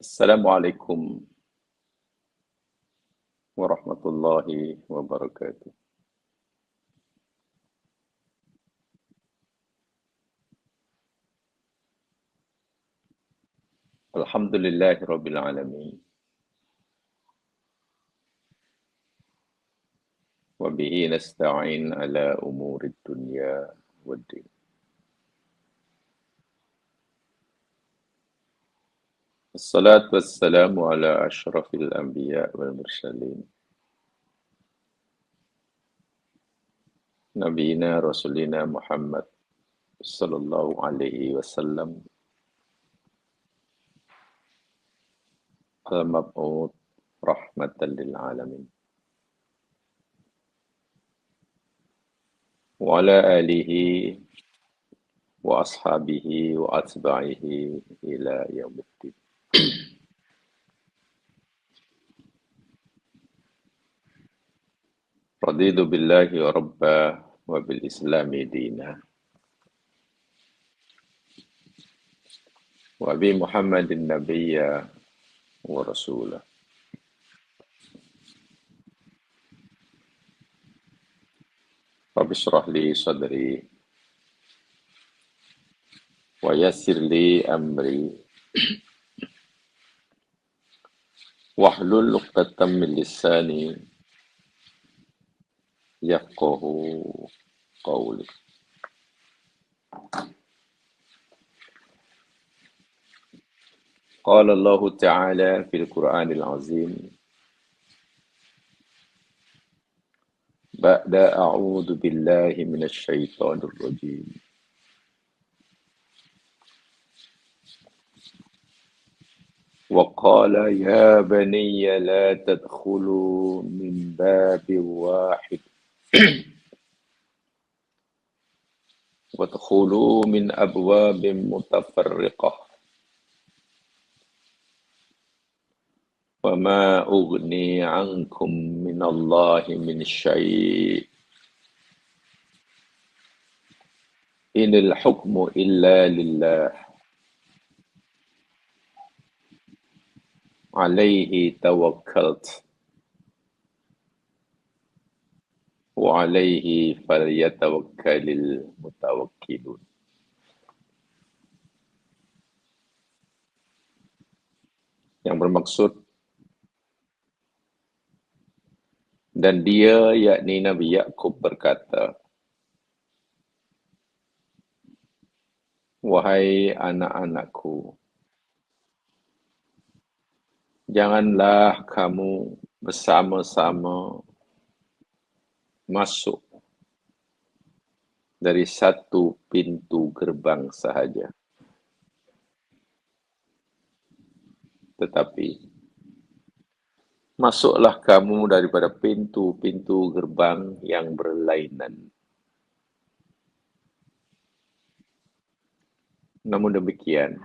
Assalamualaikum warahmatullahi wabarakatuh. Alhamdulillahi rabbil alamin. Wa bihi nasta'in ala umurid dunya waddin. Assalatu wassalamu ala ashrafil anbiya wal mursalin. Nabiyina Rasulina Muhammad sallallahu alaihi wasallam. Al-mab'ud rahmatan lil alamin. Wa ala alihi wa ashabihi wa atba'ihi ila yaumiddin. Raditu billahi rabba wa bil islami dina wa bi Muhammadin nabiyya wa rasulah. Rabbi shrah li sadri wa yassir li amri wahlul 'uqdatam min lisani yafqahu qawli. Qala Allah Ta'ala fil Qur'anil Azim ba'da a'udzu billahi minasy syaithanir rajim. Wa qala ya baniyya la tadkhulu min babin wahid wadkhulu min abwabin mutafarriqah. وَمَا أُغْنِي عَنْكُمْ مِنَ اللَّهِ مِنْ شَيْءٍ إِنِ الْحُكْمُ إِلَّا لِلَّهِ عَلَيْهِ تَوَكَّلْتُ وَعَلَيْهِ فَلْيَتَوَكَّلِ الْمُتَوَكِّلُونَ. Yang bermaksud, dan dia yakni Nabi Yakub berkata, wahai anak-anakku, janganlah kamu bersama-sama masuk dari satu pintu gerbang sahaja. Tetapi masuklah kamu daripada pintu-pintu gerbang yang berlainan. Namun demikian,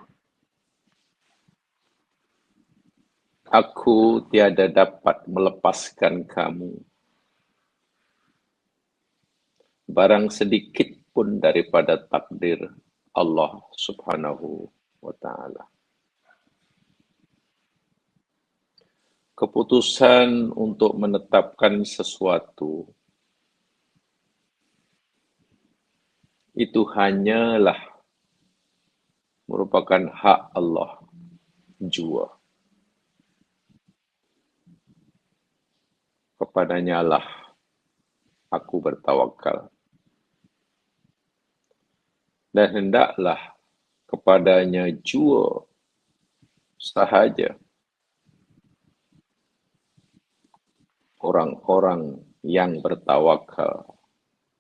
aku tiada dapat melepaskan kamu barang sedikit pun daripada takdir Allah Subhanahu wa Ta'ala. Keputusan untuk menetapkan sesuatu itu hanyalah merupakan hak Allah jua. Kepadanya lah aku bertawakal. Dan hendaklah kepadanya jua sahaja orang-orang yang bertawakal,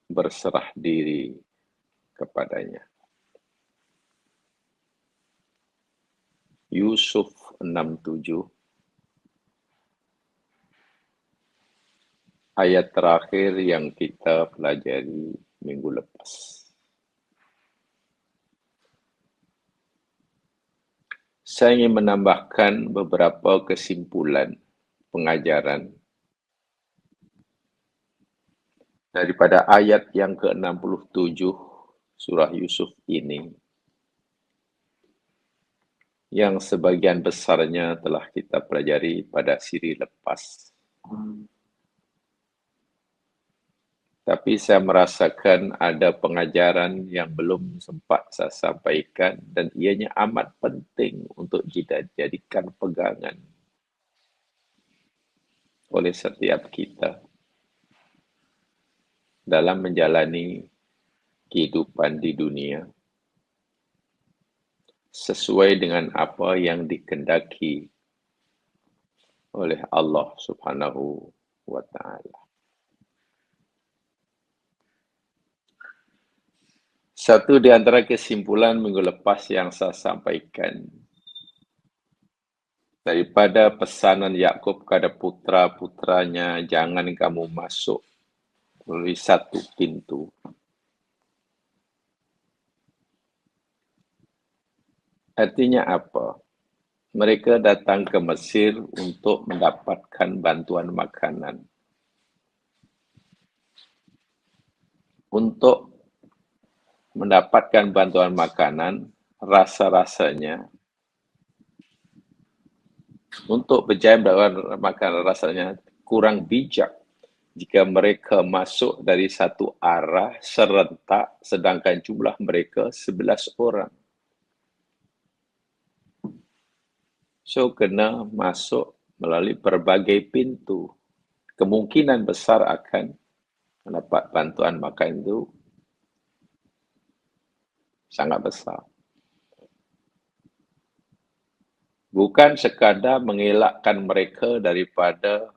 berserah diri kepadanya. Yusuf 6:7, ayat terakhir yang kita pelajari minggu lepas. Saya ingin menambahkan beberapa kesimpulan pengajaran daripada ayat yang ke-67 surah Yusuf ini. yang sebagian besarnya telah kita pelajari pada siri lepas. Tapi saya merasakan ada pengajaran yang belum sempat saya sampaikan dan ianya amat penting untuk dijadikan pegangan oleh setiap kita dalam menjalani kehidupan di dunia sesuai dengan apa yang dikehendaki oleh Allah Subhanahu wa taala. Satu di antara kesimpulan minggu lepas yang saya sampaikan daripada pesanan Yakub kepada putra-putranya, jangan kamu masuk melalui satu pintu. Artinya apa? Mereka datang ke Mesir untuk mendapatkan bantuan makanan. Untuk mendapatkan bantuan makanan, rasa-rasanya untuk berjaya mendapatkan makanan rasanya kurang bijak jika mereka masuk dari satu arah serentak sedangkan jumlah mereka 11 orang. So, kena masuk melalui berbagai pintu. Kemungkinan besar akan mendapat bantuan makan itu sangat besar. Bukan sekadar mengelakkan mereka daripada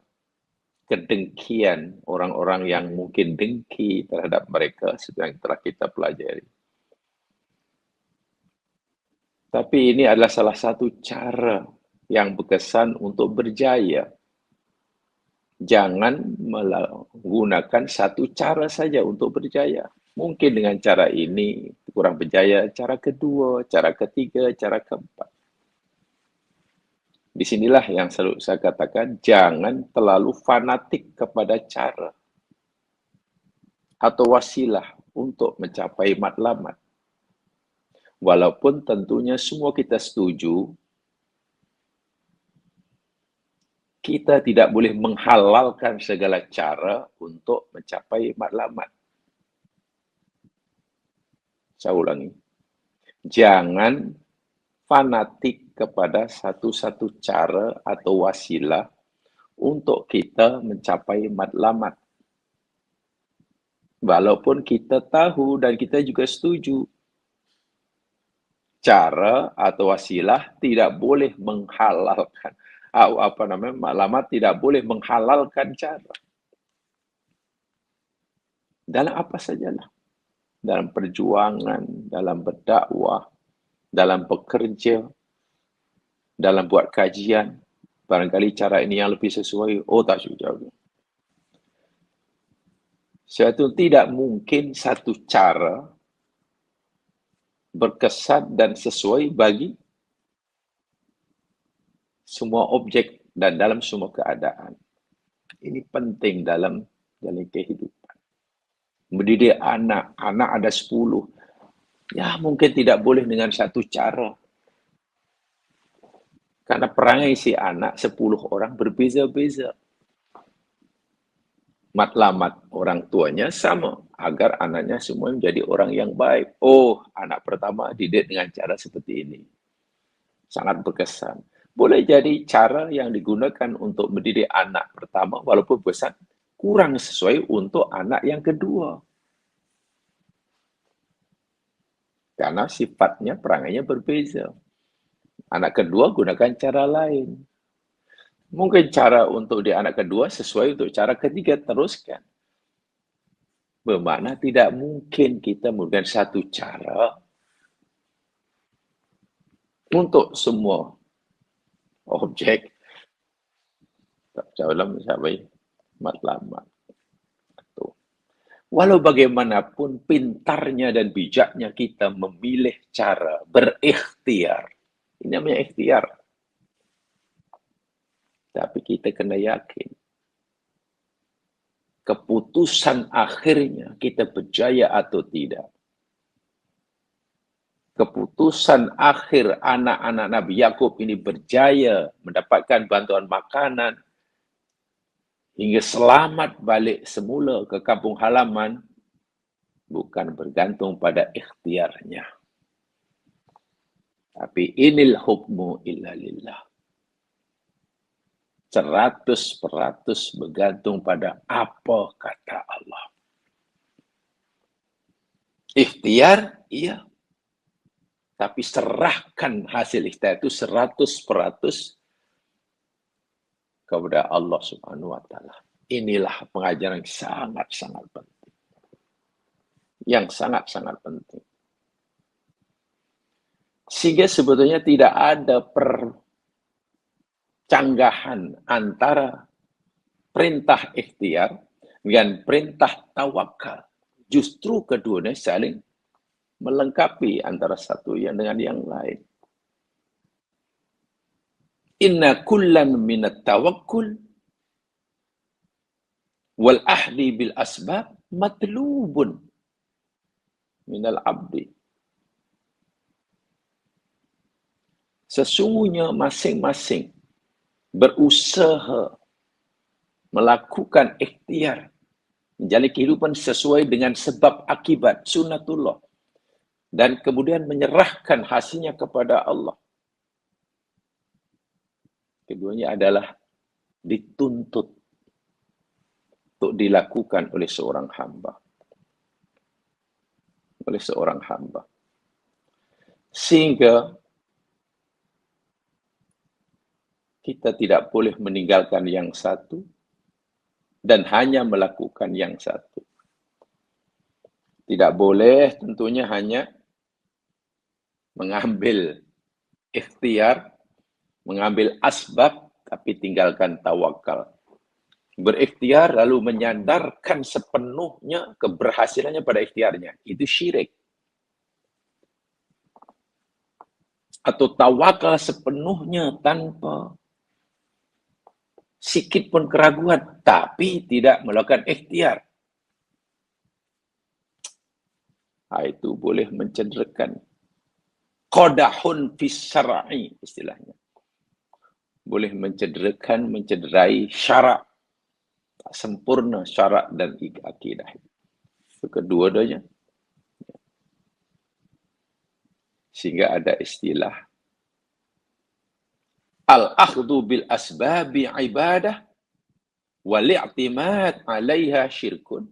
kedengkian orang-orang yang mungkin dengki terhadap mereka seperti yang telah kita pelajari. Tapi ini adalah salah satu cara yang berkesan untuk berjaya. Jangan menggunakan satu cara saja untuk berjaya. Mungkin dengan cara ini kurang berjaya, cara kedua, cara ketiga, cara keempat. Di sinilah yang selalu saya katakan, jangan terlalu fanatik kepada cara atau wasilah untuk mencapai matlamat. Walaupun tentunya semua kita setuju, kita tidak boleh menghalalkan segala cara untuk mencapai matlamat. Saya ulangi, jangan fanatik kepada satu-satu cara atau wasilah untuk kita mencapai matlamat. Walaupun kita tahu dan kita juga setuju, cara atau wasilah tidak boleh menghalalkan matlamat tidak boleh menghalalkan cara. Dalam apa sajalah. Dalam perjuangan, dalam berdakwah, dalam bekerja, dalam buat kajian. Barangkali cara ini yang lebih sesuai. Oh, tak sesuai. Suatu tidak mungkin satu cara berkesan dan sesuai bagi semua objek dan dalam semua keadaan. Ini penting dalam kehidupan. Mendidik anak, anak ada 10. Ya, mungkin tidak boleh dengan satu cara. Karena perangai si anak 10 orang berbeza-beza. Matlamat orang tuanya sama, agar anaknya semua menjadi orang yang baik. Oh, anak pertama didik dengan cara seperti ini. Sangat berkesan. Boleh jadi cara yang digunakan untuk mendidik anak pertama, walaupun besar, kurang sesuai untuk anak yang kedua. Karena sifatnya, perangainya berbeza. Anak kedua gunakan cara lain. Mungkin cara untuk di anak kedua sesuai untuk cara ketiga, teruskan. Bermakna tidak mungkin kita menggunakan satu cara untuk semua objek. Dalam sampai matlamat. Walau bagaimanapun pintarnya dan bijaknya kita memilih cara berikhtiar. Ini namanya ikhtiar. Tapi kita kena yakin. Keputusan akhirnya kita berjaya atau tidak keputusan akhir anak-anak Nabi Yakub ini berjaya mendapatkan bantuan makanan hingga selamat balik semula ke kampung halaman bukan bergantung pada ikhtiarnya. Tapi inil hukmu illa lillah. 100% bergantung pada apa kata Allah. Ikhtiar, iya. Tapi serahkan hasil ikhtiar itu 100% kepada Allah Subhanahu wa taala. Inilah pengajaran yang sangat-sangat penting. Yang sangat-sangat penting. Sehingga sebetulnya tidak ada percanggahan antara perintah ikhtiar dengan perintah tawakal. Justru keduanya saling melengkapi antara satu yang dengan yang lain. Inna kullan minat tawakkul wal ahdi bil asbab matlubun minal abdi. Sesungguhnya masing-masing berusaha melakukan ikhtiar, menjalani kehidupan sesuai dengan sebab akibat sunnatullah, dan kemudian menyerahkan hasilnya kepada Allah. Keduanya adalah dituntut untuk dilakukan oleh seorang hamba. Oleh seorang hamba. Sehingga kita tidak boleh meninggalkan yang satu dan hanya melakukan yang satu. Tidak boleh tentunya hanya mengambil ikhtiar, mengambil asbab, tapi tinggalkan tawakal. Berikhtiar lalu menyandarkan sepenuhnya keberhasilannya pada ikhtiarnya. Itu syirik. Atau tawakal sepenuhnya tanpa sikit pun keraguan, tapi tidak melakukan ikhtiar. Itu boleh mencederakan. Qadahun fis syar'i istilahnya. Boleh mencederakan, mencederai syarak. Tak sempurna syarak dan akidah. Itu kedua-duanya. Sehingga ada istilah al-akhdhu bil asbabi ibadah wal i'timad 'alaiha syirkun.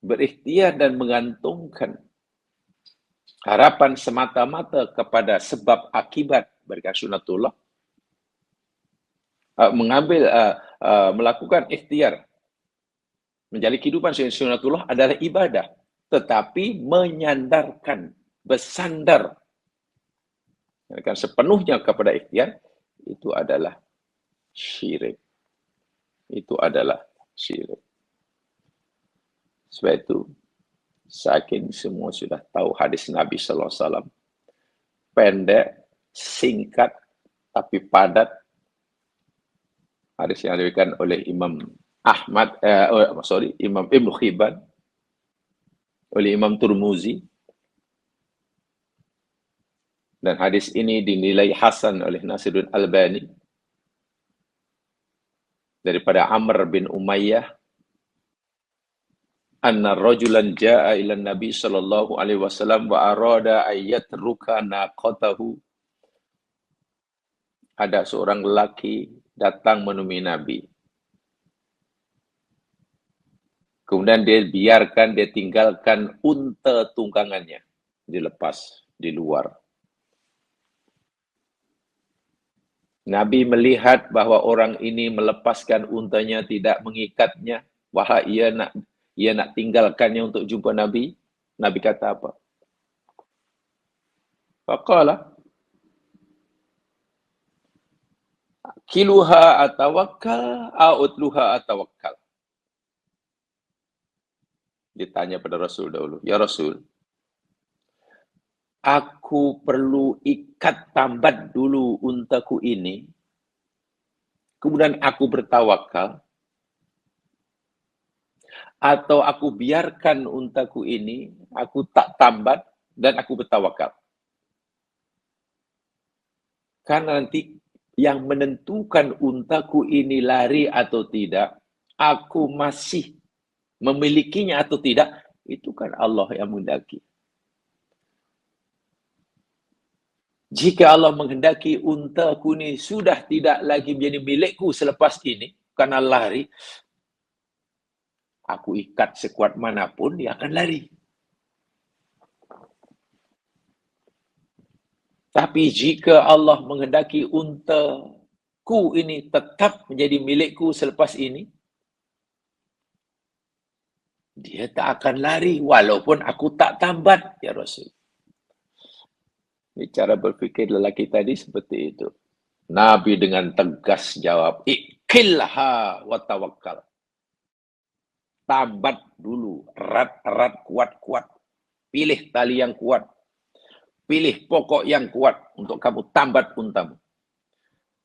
Berikhtiar dan mengantungkan harapan semata-mata kepada sebab akibat berikan sunnatullah, melakukan ikhtiar menjalani kehidupan sunnatullah adalah ibadah, tetapi menyandarkan, bersandar sepenuhnya kepada ikhtiar itu adalah syirik. Itu adalah syirik. Sebab itu saking semua sudah tahu hadis Nabi sallallahu alaihi wasallam, pendek, singkat tapi padat. Hadis yang diberikan oleh Imam Ahmad, Imam Ibn Hibban, oleh Imam Turmuzi. Dan hadis ini dinilai hasan oleh Nasiruddin Albani daripada Amr bin Umayyah, anna rajulan jaa ila Nabi sallallahu alaihi wasallam wa arada ayatruka naqatahu. Ada seorang lelaki datang menemui Nabi. Kemudian dia tinggalkan unta tunggangannya, dilepas di luar. Nabi melihat bahwa orang ini melepaskan untanya, tidak mengikatnya, wahai ia nak tinggalkannya untuk jumpa Nabi. Nabi kata apa? Faqala kiluha atawakkal a'udluha atawakkal. Ditanya pada Rasul dahulu, ya Rasul, aku perlu ikat tambat dulu untaku ini, kemudian aku bertawakal, Atau aku biarkan untaku ini, aku tak tambat dan aku bertawakal. Karena nanti yang menentukan untaku ini lari atau tidak, aku masih memilikinya atau tidak, itu kan Allah yang menghendaki. Jika Allah menghendaki untaku ini sudah tidak lagi menjadi milikku selepas ini, karena lari, aku ikat sekuat manapun, dia akan lari. Tapi jika Allah menghendaki untaku ini tetap menjadi milikku selepas ini, dia tak akan lari walaupun aku tak tambat, ya Rasul. Ini cara berfikir lelaki tadi seperti itu. Nabi dengan tegas jawab, ikilha wa tawakkal. Tambat dulu, erat-erat, kuat-kuat. Pilih tali yang kuat. Pilih pokok yang kuat untuk kamu tambat untamu.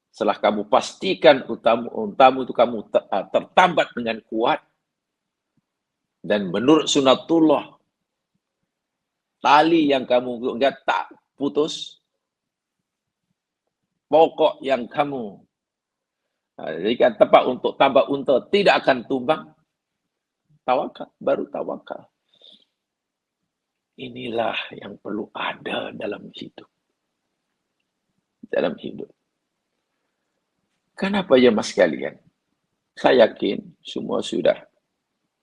Setelah kamu pastikan untamu itu kamu tertambat dengan kuat, dan menurut sunatullah, tali yang kamu enggak tak putus, pokok yang kamu jadikan tempat untuk tambak unta tidak akan tumbang, tawakal, baru tawakal. Inilah yang perlu ada dalam hidup. Dalam hidup. Kenapa ya mas sekalian? Saya yakin semua sudah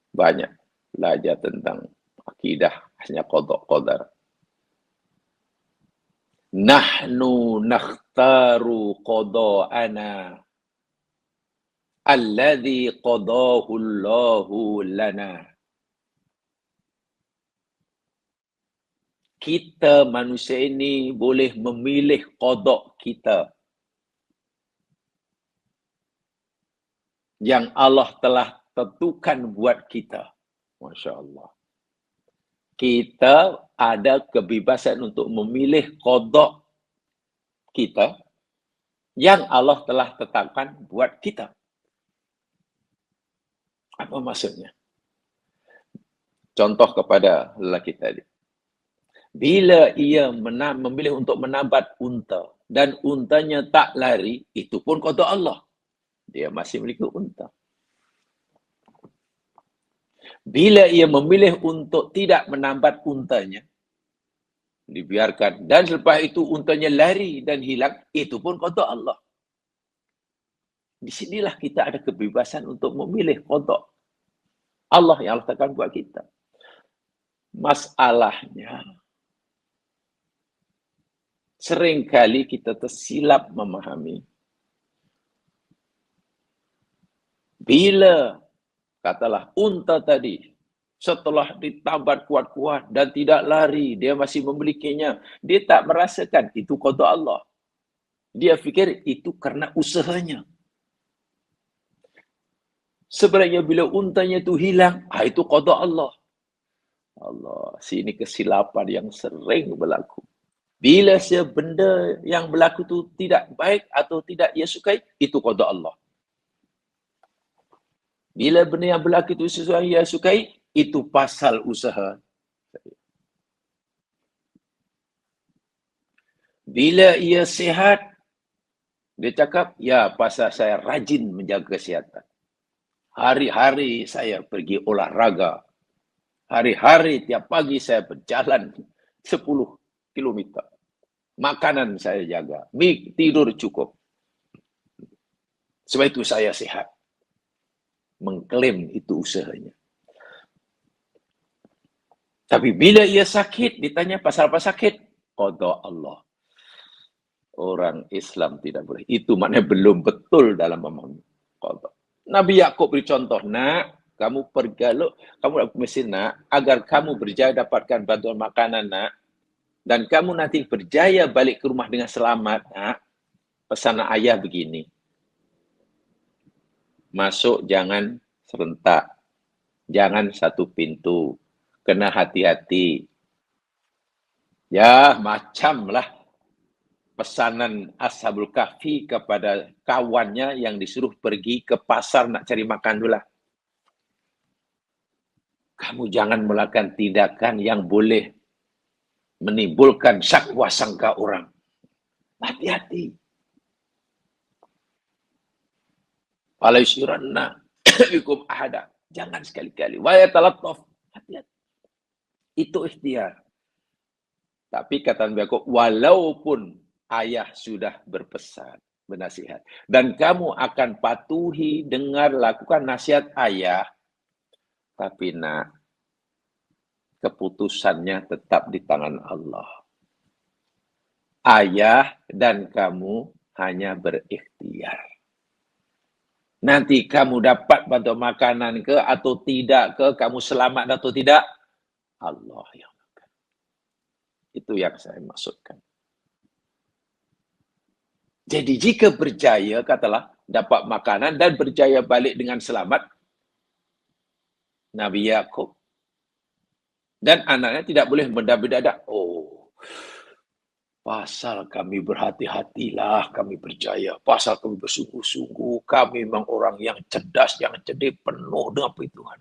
banyak belajar tentang akidah hanya qada qadar. Nahnu nakhtaru qada'ana alladhi qadahu Allahu lana. Kita manusia ini boleh memilih qada' kita yang Allah telah tentukan buat kita. Masya Allah. Kita ada kebebasan untuk memilih qada' kita yang Allah telah tetapkan buat kita. Apa maksudnya? Contoh kepada lelaki tadi. Bila ia memilih untuk menambat unta dan untanya tak lari, itu pun qada Allah. Dia masih memiliki unta. Bila ia memilih untuk tidak menambat untanya, dibiarkan, dan selepas itu untanya lari dan hilang, itu pun qada Allah. Di sinilah kita ada kebebasan untuk memilih qada Allah yang Allah tetapkan buat kita. Masalahnya, seringkali kita tersilap memahami. Bila, katalah, unta tadi, setelah ditambat kuat-kuat dan tidak lari, dia masih memilikinya, dia tak merasakan itu qada Allah. Dia fikir itu karena usahanya. Sebenarnya bila untanya itu hilang, itu qada Allah. Allah, sini kesilapan yang sering berlaku. Bila benda yang berlaku itu tidak baik atau tidak ia sukai, itu qada Allah. Bila benda yang berlaku itu sesuai ia sukai, itu pasal usaha. Bila ia sihat, dia cakap, ya pasal saya rajin menjaga kesihatan. Hari-hari saya pergi olahraga. Hari-hari tiap pagi saya berjalan 10 kilometer. Makanan saya jaga. Tidur cukup. Sebab itu saya sehat. Mengklaim itu usahanya. Tapi bila ia sakit, ditanya pasal apa sakit? Qada Allah. Orang Islam tidak boleh. Itu maknanya belum betul dalam memahami qada. Nabi Yakub beri contoh, nak, kamu pergi, kamu mesti nak, agar kamu berjaya dapatkan bantuan makanan, nak, dan kamu nanti berjaya balik ke rumah dengan selamat, nak, pesanan ayah begini. Masuk jangan serentak. Jangan satu pintu. Kena hati-hati. Ya, macamlah pesanan Ashabul Kahfi kepada kawannya yang disuruh pergi ke pasar nak cari makan dulu lah. kamu jangan melakukan tindakan yang boleh menimbulkan syakwa sangka orang. Hati-hati. Fala yusyranna bikum ahada. Jangan sekali-kali. Wa yatalattaf. Hati-hati. Itu ikhtiar. Tapi kata Nabi Yakub, walaupun ayah sudah berpesan, bernasihat, dan kamu akan patuhi, dengar, lakukan nasihat ayah, tapi nak, keputusannya tetap di tangan Allah. Ayah dan kamu hanya berikhtiar. Nanti kamu dapat bantuan makanan ke atau tidak ke, kamu selamat atau tidak, Allah yang akan. Itu yang saya maksudkan. Jadi jika berjaya, katalah, dapat makanan dan berjaya balik dengan selamat, Nabi Yakub dan anaknya tidak boleh mendadak-dadak. Oh, pasal kami berhati-hatilah, kami berjaya. Pasal kami bersungguh-sungguh, kami memang orang yang cerdas, yang cerdik, penuh dengan perhitungan.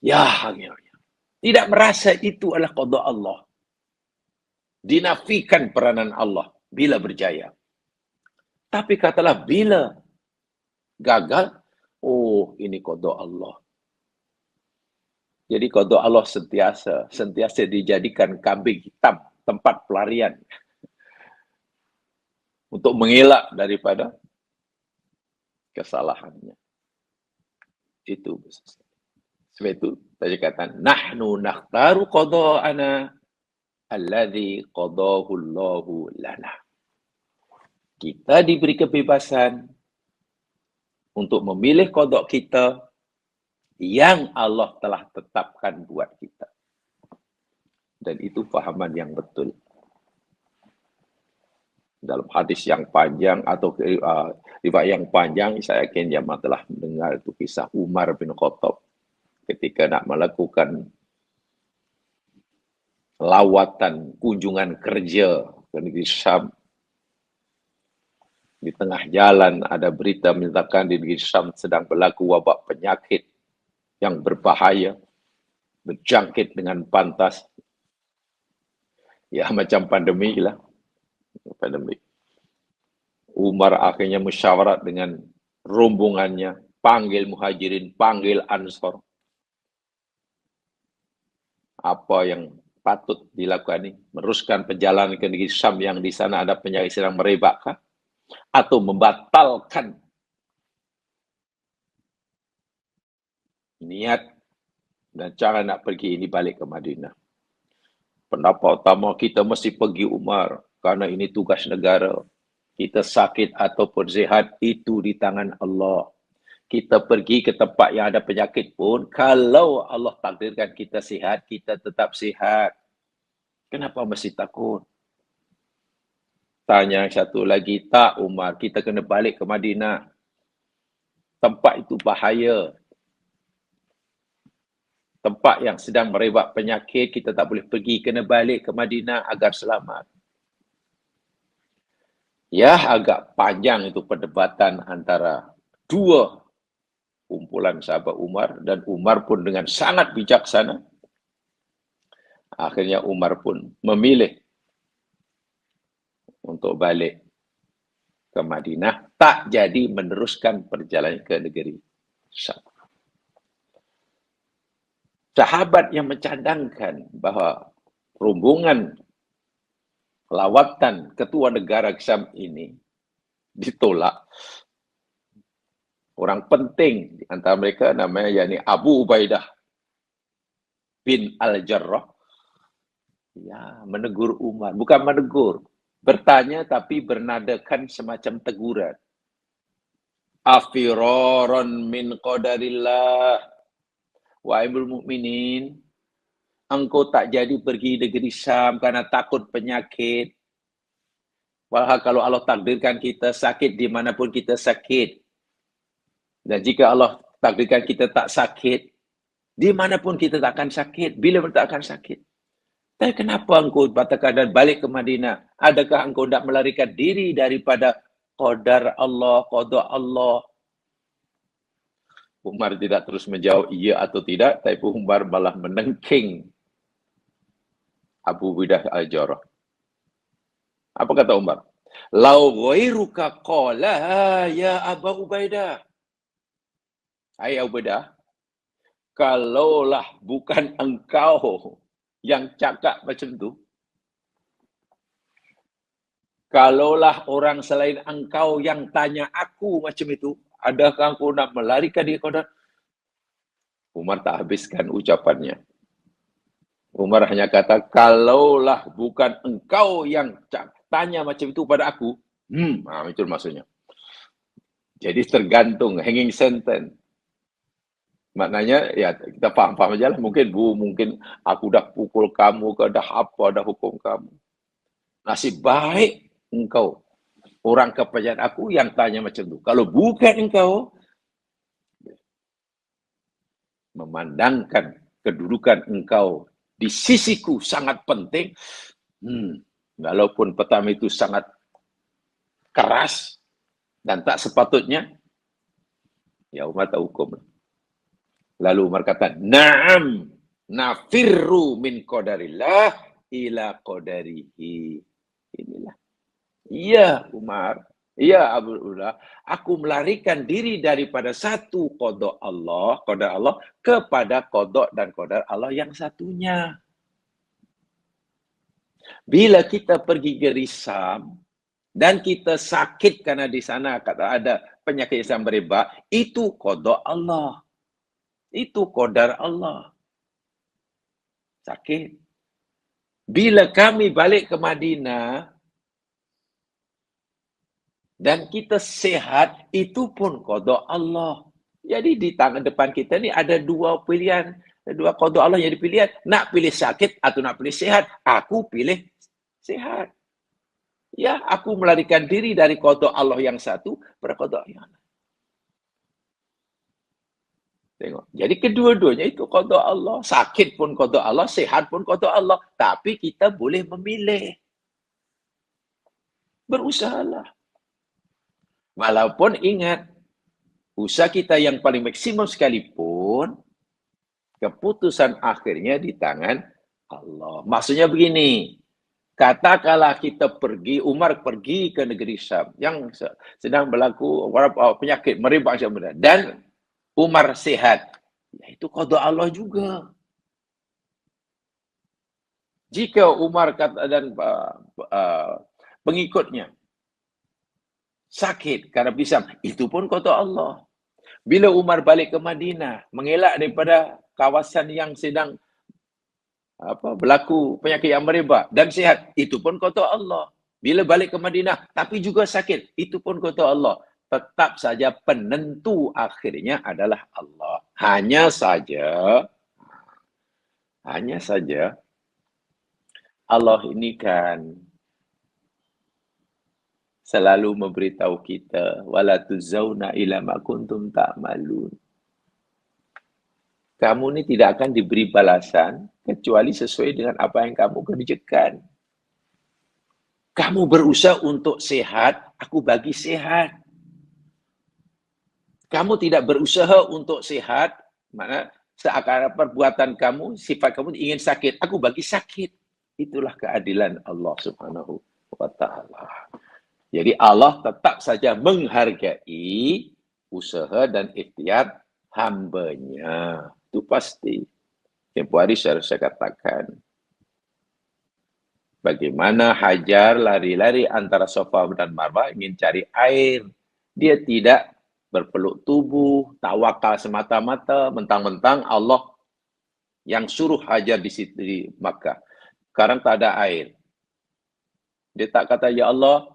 Ya, akhirnya. Tidak merasa itu adalah qada Allah. Dinafikan peranan Allah bila berjaya. Tapi katalah bila gagal, oh ini qada Allah. Jadi qada Allah sentiasa dijadikan kambing hitam, tempat pelarian. Untuk mengelak daripada kesalahannya. Itu. Sebab itu, saya katakan, nahnu nakhtaru qada'ana alladhi qadahu Allahu lana. Kita diberi kebebasan untuk memilih qada' kita yang Allah telah tetapkan buat kita. Dan itu fahaman yang betul. Dalam hadis yang panjang atau riwayat yang panjang, saya yakin jemaah telah mendengar itu kisah Umar bin Khattab ketika nak melakukan lawatan kunjungan kerja ke negeri Syam. Di tengah jalan ada berita menyatakan di negeri Syam sedang berlaku wabak penyakit yang berbahaya, berjangkit dengan pantas. Ya macam pandemi lah. Pandemi. Umar akhirnya musyawarat dengan rombongannya, panggil muhajirin, panggil ansor. Apa yang patut dilakukan ini? Meneruskan perjalanan ke negeri Syam yang di sana ada penyakit sedang merebakkah? Atau membatalkan niat dan cara nak pergi ini balik ke Madinah? Pendapat utama kita mesti pergi Umar karena ini tugas negara. Kita sakit ataupun sihat itu di tangan Allah. Kita pergi ke tempat yang ada penyakit pun, kalau Allah takdirkan kita sihat, kita tetap sihat. Kenapa mesti takut? Tanya satu lagi, tak Umar, kita kena balik ke Madinah. Tempat itu bahaya. Tempat yang sedang merebak penyakit, kita tak boleh pergi, kena balik ke Madinah agar selamat. Ya, agak panjang itu perdebatan antara dua kumpulan sahabat Umar, dan Umar pun dengan sangat bijaksana. Akhirnya Umar pun memilih untuk balik ke Madinah, tak jadi meneruskan perjalanan ke negeri Syam. Sahabat yang mencadangkan bahawa rombongan lawatan ketua negara Syam ini ditolak. Orang penting di antara mereka namanya yakni Abu Ubaidah bin Al-Jarrah. Ya, menegur Umar. Bukan menegur. Bertanya tapi bernadakan semacam teguran. Afiraron min qadarillah. Wahai mukminin, engkau tak jadi pergi negeri Syam karena takut penyakit. Walau kalau Allah takdirkan kita sakit dimanapun kita sakit. Dan jika Allah takdirkan kita tak sakit, dimanapun kita tak akan sakit. Bila pun tak akan sakit. Tapi kenapa engkau batalkan dan balik ke Madinah? Adakah engkau tidak melarikan diri daripada qadar Allah, qada Allah? Umar tidak terus menjawab iya atau tidak, tapi Umar malah menengking Abu Ubaidah al-Jarrah. Apa kata Umar? Lau ghairuka qala ya Abu Ubaidah. Hai Abu Ubaidah, kalaulah bukan engkau yang cakap macam tu, kalaulah orang selain engkau yang tanya aku macam itu, adakah aku nak melarikan diri kau? Umar tak habiskan ucapannya. Umar hanya kata, kalaulah bukan engkau yang tanya macam itu pada aku, itu maksudnya. Jadi tergantung, hanging sentence. Maknanya, ya kita faham-faham aja lah. Mungkin aku dah pukul kamu, dah apa, dah hukum kamu. Nasib baik engkau, orang kepercayaan aku yang tanya macam itu. Kalau bukan engkau, memandangkan kedudukan engkau di sisiku sangat penting, walaupun pertama itu sangat keras dan tak sepatutnya, ya Umar tak hukum. Lalu Umar kata, na'am nafirru min qadarillah ila qadarihi. Inilah. Iya Umar, iya Abu Ubaidah, aku melarikan diri daripada satu qada Allah, qadar Allah, kepada qada dan qadar Allah yang satunya. Bila kita pergi ke Risam dan kita sakit karena di sana kata ada penyakit yang berebak, itu qada Allah. Itu qadar Allah. Sakit. Bila kami balik ke Madinah dan kita sehat, itu pun qada Allah. Jadi di tangan depan kita ni ada dua pilihan, dua qada Allah yang dipilih. Nak pilih sakit atau nak pilih sehat? Aku pilih sehat. Ya, aku melarikan diri dari qada Allah yang satu pada qada yang lain. Tengok. Jadi kedua-duanya itu qada Allah. Sakit pun qada Allah, sehat pun qada Allah. Tapi kita boleh memilih. Berusahalah. Walaupun ingat, usaha kita yang paling maksimum sekalipun, keputusan akhirnya di tangan Allah. Maksudnya begini, katakanlah kita pergi, Umar pergi ke negeri Syam yang sedang berlaku penyakit merebak dan Umar sehat. Ya, itu qada Allah juga. Jika Umar dan pengikutnya sakit karena pisam, itu pun qada Allah. Bila Umar balik ke Madinah, mengelak daripada kawasan yang sedang berlaku penyakit yang merebak dan sihat, itu pun qada Allah. Bila balik ke Madinah tapi juga sakit, itu pun qada Allah. Tetap saja penentu akhirnya adalah Allah. Hanya saja Allah ini kan selalu memberitahu kita, wala tuzzauna ila ma kuntum ta'malun. Kamu ini tidak akan diberi balasan kecuali sesuai dengan apa yang kamu kerjakan. Kamu berusaha untuk sehat, aku bagi sehat. Kamu tidak berusaha untuk sehat, mana seakan perbuatan kamu, sifat kamu ingin sakit, aku bagi sakit. Itulah keadilan Allah Subhanahu wa taala. Jadi Allah tetap saja menghargai usaha dan ikhtiar hambanya. Itu pasti. Tempoh hari saya katakan. Bagaimana Hajar lari-lari antara Safa dan Marwah ingin cari air. Dia tidak berpeluk tubuh, tawakal semata-mata, mentang-mentang Allah yang suruh Hajar di situ di Makkah. Sekarang tak ada air. Dia tak kata, ya Allah,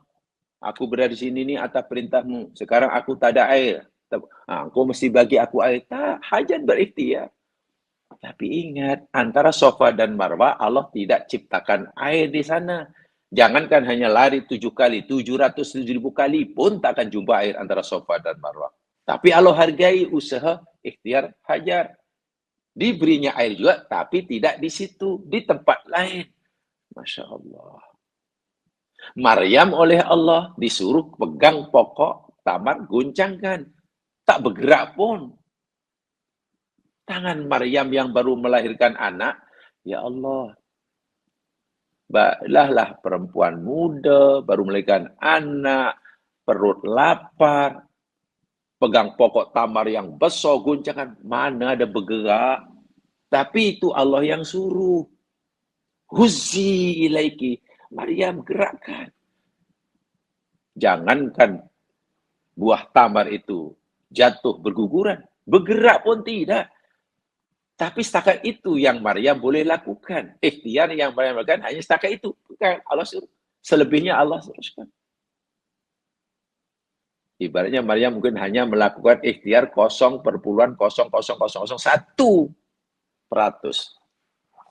aku berada di sini ni atas perintahmu. Sekarang aku tak ada air. Kau mesti bagi aku air. Tak, Hajar berikhtiar. Tapi ingat, antara Safa dan Marwah, Allah tidak ciptakan air di sana. Jangankan hanya lari 7 kali, 707.000 kali pun tak akan jumpa air antara Safa dan Marwah. Tapi Allah hargai usaha ikhtiar Hajar. Diberinya air juga, tapi tidak di situ, di tempat lain. Masya Allah. Maryam oleh Allah disuruh pegang pokok tamar, goncangkan. Tak bergerak pun. Tangan Maryam yang baru melahirkan anak, ya Allah, lah perempuan muda, baru melahirkan anak, perut lapar, pegang pokok tamar yang besar, guncangan, mana ada bergerak. Tapi itu Allah yang suruh. Huzzi ilaiki. Maryam, gerakkan. Jangankan buah tamar itu jatuh berguguran, bergerak pun tidak. Tapi setakat itu yang Maryam boleh lakukan. Ikhtiar yang Maryam lakukan hanya setakat itu. Bukan Allah suruh. Selebihnya Allah teruskan. Ibaratnya Maryam mungkin hanya melakukan ikhtiar 0,00001%.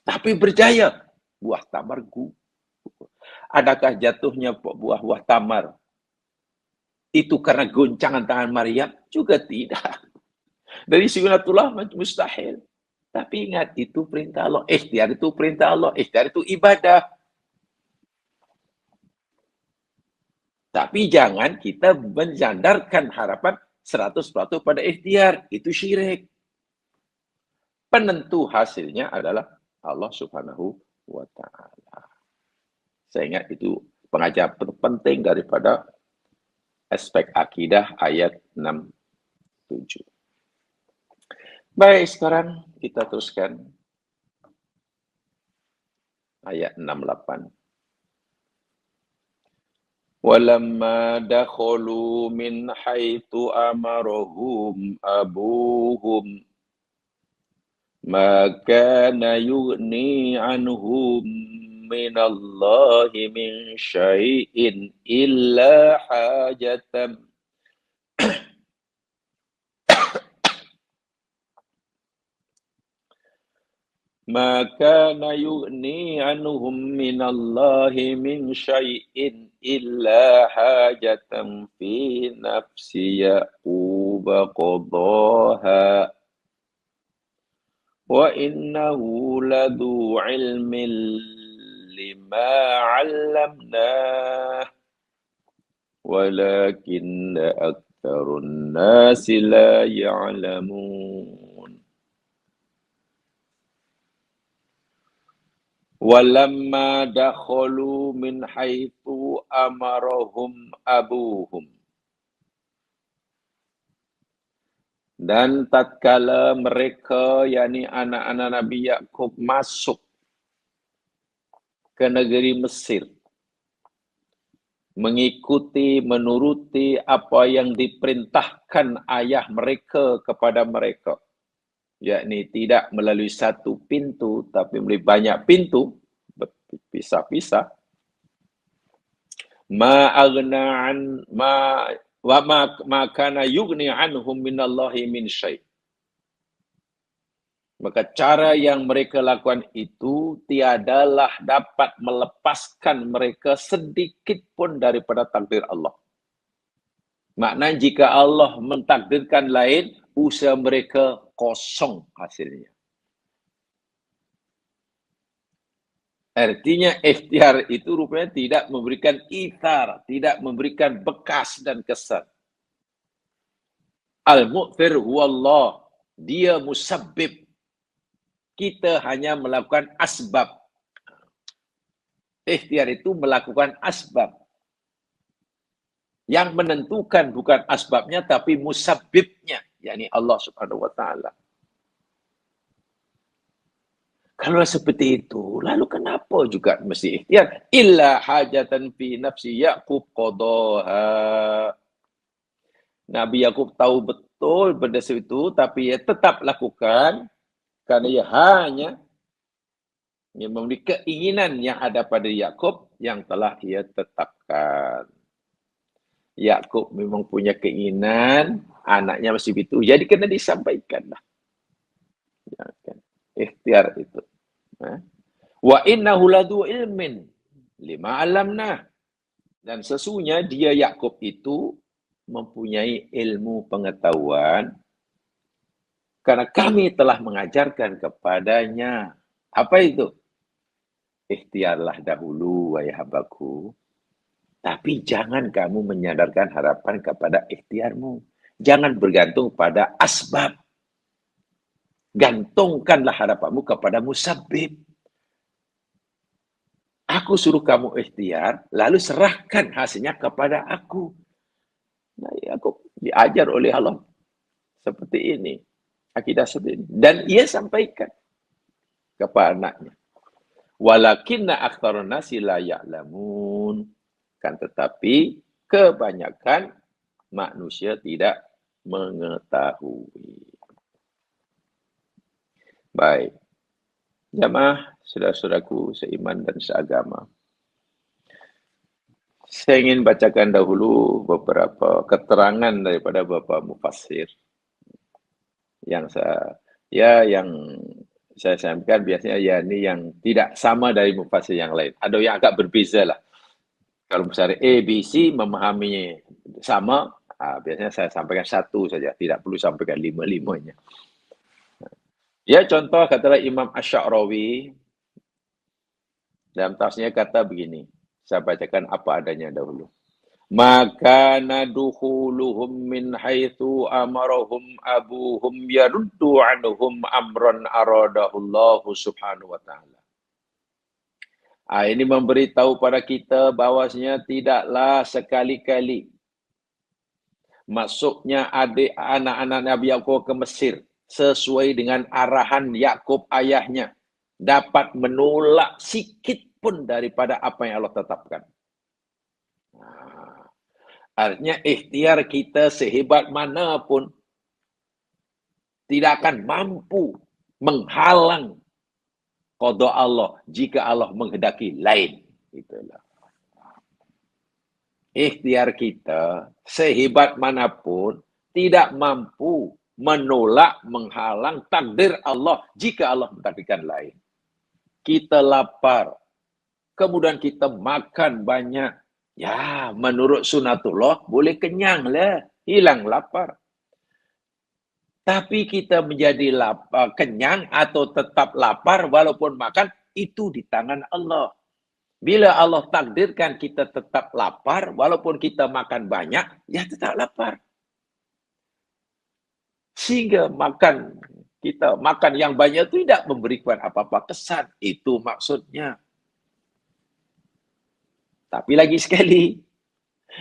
Tapi berjaya. Buah tamar gugur. Adakah jatuhnya buah tamar itu karena goncangan tangan Maryam? Juga tidak. Dari sunatullah mustahil. Tapi ingat, itu perintah Allah. Ikhtiar itu perintah Allah. Ikhtiar itu ibadah. Tapi jangan kita menjandarkan harapan 100% pada ikhtiar. Itu syirik. Penentu hasilnya adalah Allah Subhanahu wa Ta'ala. Saya ingat itu pengajaran penting daripada aspek akidah ayat 6-7. Baik, sekarang kita teruskan ayat 6-8. Walamma dakhulu min haitsu amarahum abuhum ma kana yughni anhum minallahi min syai'in illa hajatan maka yughni anhum minallahi min syai'in illa hajatan fi nafsi Ya'qub qadaha wa innahu ladu ilmin lima 'allamnah walakinna aktsarun nasi la ya'lamun. Walamma dakhalu min haitsu amarahum abuhum. Dan tatkala mereka, yakni anak-anak Nabi Yakub, masuk ke negeri Mesir, mengikuti, menuruti apa yang diperintahkan ayah mereka kepada mereka, yakni tidak melalui satu pintu, tapi melalui banyak pintu, berpisah-pisah. Ma kana yughni anhum minallahi min syai'. Maka cara yang mereka lakukan itu tiadalah dapat melepaskan mereka sedikit pun daripada takdir Allah. Maknanya jika Allah mentakdirkan lain, usaha mereka kosong hasilnya. Artinya ikhtiar itu rupanya tidak memberikan ithar, tidak memberikan bekas dan kesan. Al-mu'thir huwallah, dia musabbib. Kita hanya melakukan asbab. Ikhtiar itu melakukan asbab. Yang menentukan bukan asbabnya, tapi musabbibnya, yakni Allah Subhanahu wa Ta'ala. Kalau seperti itu, lalu kenapa juga mesti ikhtiar? Illa hajatan fi nafsi Ya'qub qadaha. Nabi Yakub tahu betul benda itu, tapi ia tetap lakukan karena ia hanya memiliki keinginan yang ada pada Yakub yang telah ia tetapkan. Yakub memang punya keinginan, anaknya masih itu, jadi kena disampaikanlah. Ya, kan? Ikhtiar itu. Wa innahu ladu ilmin lima alamna. Dan sesungguhnya dia Yakub itu mempunyai ilmu pengetahuan karena kami telah mengajarkan kepadanya. Apa itu? Ikhtiarlah dahulu, wahai hambaku. Tapi jangan kamu menyandarkan harapan kepada ikhtiarmu. Jangan bergantung pada asbab. Gantungkanlah harapanmu kepada musabbib. Aku suruh kamu ikhtiar, lalu serahkan hasilnya kepada aku. Nah, Yakub diajar oleh Allah seperti ini. Akidah seperti ini. Dan ia sampaikan kepada anaknya. Walakinna aktsarun nasi la ya'lamun. Kan tetapi kebanyakan manusia tidak mengetahui. Baik. Jamaah, saudara-saudaraku seiman dan seagama. Saya ingin bacakan dahulu beberapa keterangan daripada Bapak Mufassir yang saya sampaikan biasanya ini yang tidak sama dari mufassir yang lain. Ada yang agak berbeza lah. Kalau misalnya A, B, C memahami sama, biasanya saya sampaikan satu saja, tidak perlu sampaikan lima-limanya. Ya, contoh katalah Imam Asy-Sya'rawi dalam tafsirnya kata begini. Saya bacakan apa adanya dahulu. Maka nadukhuluhum min haitsu amarahum abuhum yaruddu anhum amran aradahullahu subhanahu wa ta'ala. Ini memberitahu pada kita bahwasanya tidaklah sekali-kali masuknya anak-anak Nabi Yakub ke Mesir sesuai dengan arahan Yakub ayahnya dapat menolak sikit pun daripada apa yang Allah tetapkan. Artinya ikhtiar kita sehebat manapun tidak akan mampu menghalang qada Allah jika Allah menghendaki lain. Itulah. Ikhtiar kita sehebat manapun tidak mampu menolak, menghalang takdir Allah jika Allah mentakdirkan lain. Kita lapar, kemudian kita makan banyak. Ya, menurut sunatullah boleh kenyang lah, hilang lapar. Tapi kita menjadi kenyang atau tetap lapar walaupun makan, itu di tangan Allah. Bila Allah takdirkan kita tetap lapar, walaupun kita makan banyak, ya tetap lapar. Sehingga kita makan yang banyak itu tidak memberikan apa-apa kesan. Itu maksudnya. Tapi lagi sekali,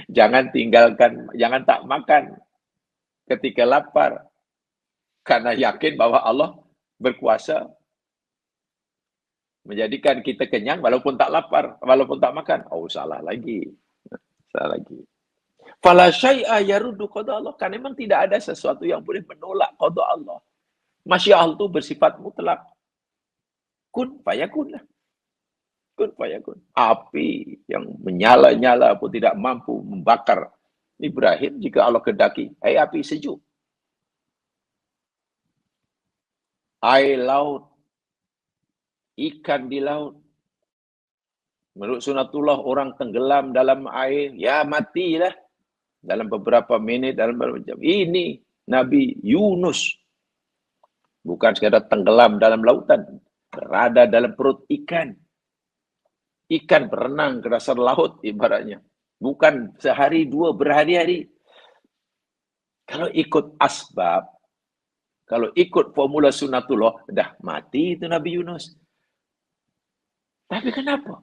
jangan tak makan ketika lapar. Karena yakin bahwa Allah berkuasa menjadikan kita kenyang walaupun tak lapar, walaupun tak makan. Oh, salah lagi. Salah lagi. Fala syai'a yaruddu qada Allah. Karena memang tidak ada sesuatu yang boleh menolak qada Allah. Masya Allah itu bersifat mutlak. Kun fayakun lah. Kun fayakun. Api yang menyala-nyala pun tidak mampu membakar Ibrahim jika Allah kehendaki. Api sejuk. Air laut. Ikan di laut. Menurut sunatullah orang tenggelam dalam air. Ya matilah. Dalam beberapa menit, dalam beberapa jam. Ini Nabi Yunus. Bukan sekadar tenggelam dalam lautan. Berada dalam perut ikan. Ikan berenang ke dasar laut ibaratnya. Bukan sehari, dua, berhari-hari. Kalau ikut asbab, kalau ikut formula sunatullah, dah mati itu Nabi Yunus. Tapi kenapa?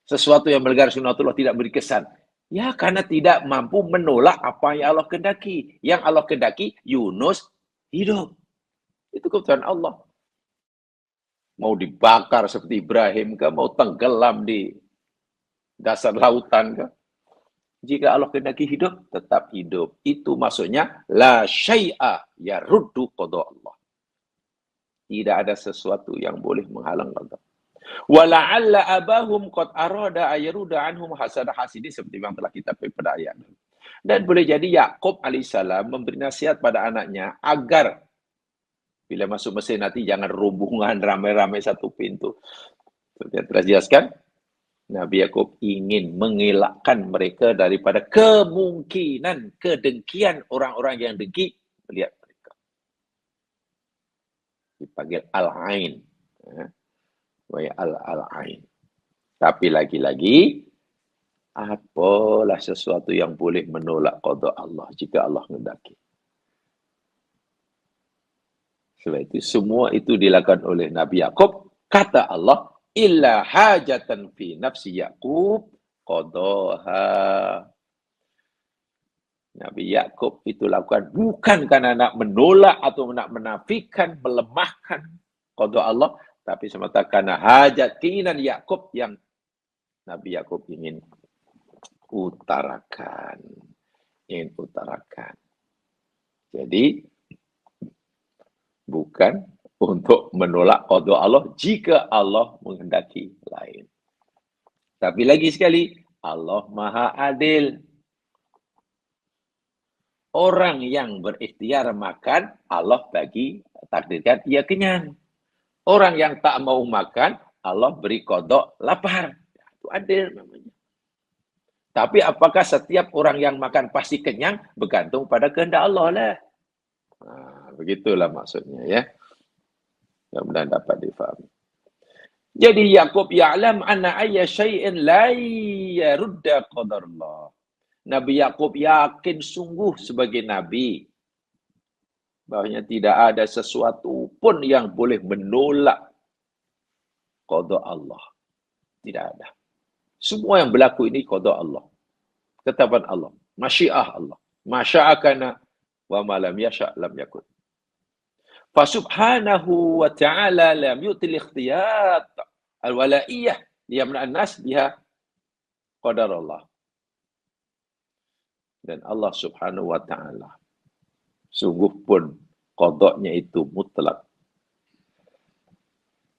Sesuatu yang melanggar sunatullah tidak beri kesan. Ya, karena tidak mampu menolak apa yang Allah kehendaki. Yang Allah kehendaki, Yunus hidup. Itu keputusan Allah. Mau dibakar seperti Ibrahim ke, mau tenggelam di dasar lautan ke. Jika Allah kehendaki hidup, tetap hidup. Itu maksudnya, la syai'a yaruddu qada Allah. Tidak ada sesuatu yang boleh menghalang Allah. Wala'alla abahum qad arada ayruda anhum hasada hasidi seperti yang telah kita baca pada ayat. Dan boleh jadi Yakub alaihissalam memberi nasihat pada anaknya agar bila masuk Mesir nanti jangan rombongan ramai-ramai satu pintu. Seperti yang telah dijelaskan, Nabi Yakub ingin mengelakkan mereka daripada kemungkinan kedengkian orang-orang yang dengki melihat mereka. Dipanggil Al-Ain. Al-Ain. Tapi lagi-lagi, apalah sesuatu yang boleh menolak qada Allah jika Allah menghendaki. Sebab itu semua itu dilakukan oleh Nabi Yakub. Kata Allah, illa hajatan fi nafsi Yakub qadaha. Nabi Yakub itu lakukan bukan karena nak menolak atau nak menafikan, melemahkan qada Allah, tapi semata karena hajat keinginan Yakub yang Nabi Yakub ingin utarakan. Jadi bukan untuk menolak qada Allah jika Allah menghendaki lain. Tapi lagi sekali, Allah Maha Adil. Orang yang berikhtiar makan, Allah bagi takdirkan ia kenyang. Orang yang tak mau makan, Allah beri kodok lapar. Itu adil namanya. Tapi apakah setiap orang yang makan pasti kenyang? Bergantung pada kehendak Allah lah. Begitulah maksudnya ya. Mudah-mudahan dapat difahami. Jadi Yakub ya'lam anna ayya syai'in la yarudda qadarullah. Nabi Yakub yakin sungguh sebagai nabi bahwasanya tidak ada sesuatu pun yang boleh menolak qada Allah. Tidak ada. Semua yang berlaku ini qada Allah. Ketetapan Allah, masyiah Allah. Masya'akana wa ma lam yasha' lam yakun. Fa subhanahu wa ta'ala lam yu'til ikhtiyat al-walaiyah liyamna'an nas biha qadar Allah. Dan Allah subhanahu wa ta'ala sungguh pun qadanya itu mutlak.